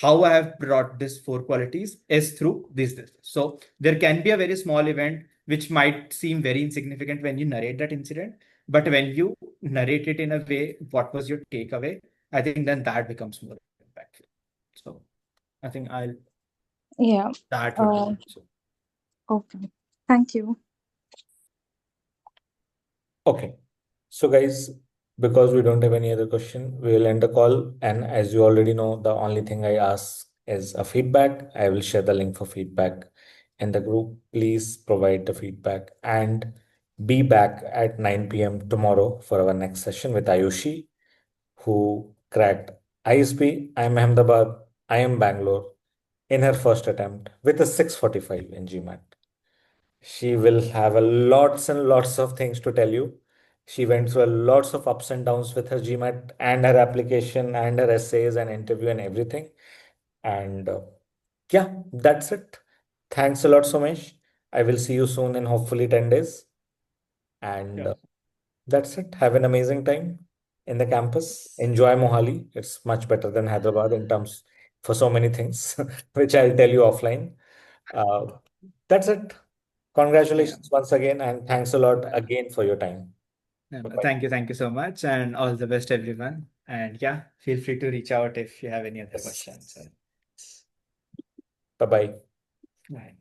[SPEAKER 2] How I have brought these four qualities is through this. So there can be a very small event which might seem very insignificant when you narrate that incident, but when you narrate it in a way, what was your takeaway? I think then that becomes more impactful. So I think
[SPEAKER 9] Yeah.
[SPEAKER 2] that would be so.
[SPEAKER 9] Okay. Thank you.
[SPEAKER 1] Okay. So, guys, because we don't have any other question, we will end the call. And as you already know, the only thing I ask is a feedback. I will share the link for feedback in the group. Please provide the feedback and be back at 9 p.m. tomorrow for our next session with Ayushi, who cracked ISB. I am Ahmedabad. I am Bangalore in her first attempt with a 645 in GMAT. She will have a lots and lots of things to tell you. She went through a lots of ups and downs with her GMAT and her application and her essays and interview and everything. And yeah, that's it. Thanks a lot, Somesh. I will see you soon in hopefully 10 days. And
[SPEAKER 2] Yeah.
[SPEAKER 1] that's it. Have an amazing time in the campus. Enjoy Mohali. It's much better than Hyderabad in terms for so many things, which I'll tell you offline. Uh, that's it.
[SPEAKER 2] Yeah.
[SPEAKER 1] Congratulations once again, and thanks a lot again for your time.
[SPEAKER 2] No, no,
[SPEAKER 1] Bye
[SPEAKER 2] thank you so much, and all the best, everyone. And yeah, feel free to reach out if you have any other
[SPEAKER 1] Yes.
[SPEAKER 2] questions.
[SPEAKER 1] Bye bye.
[SPEAKER 2] Bye.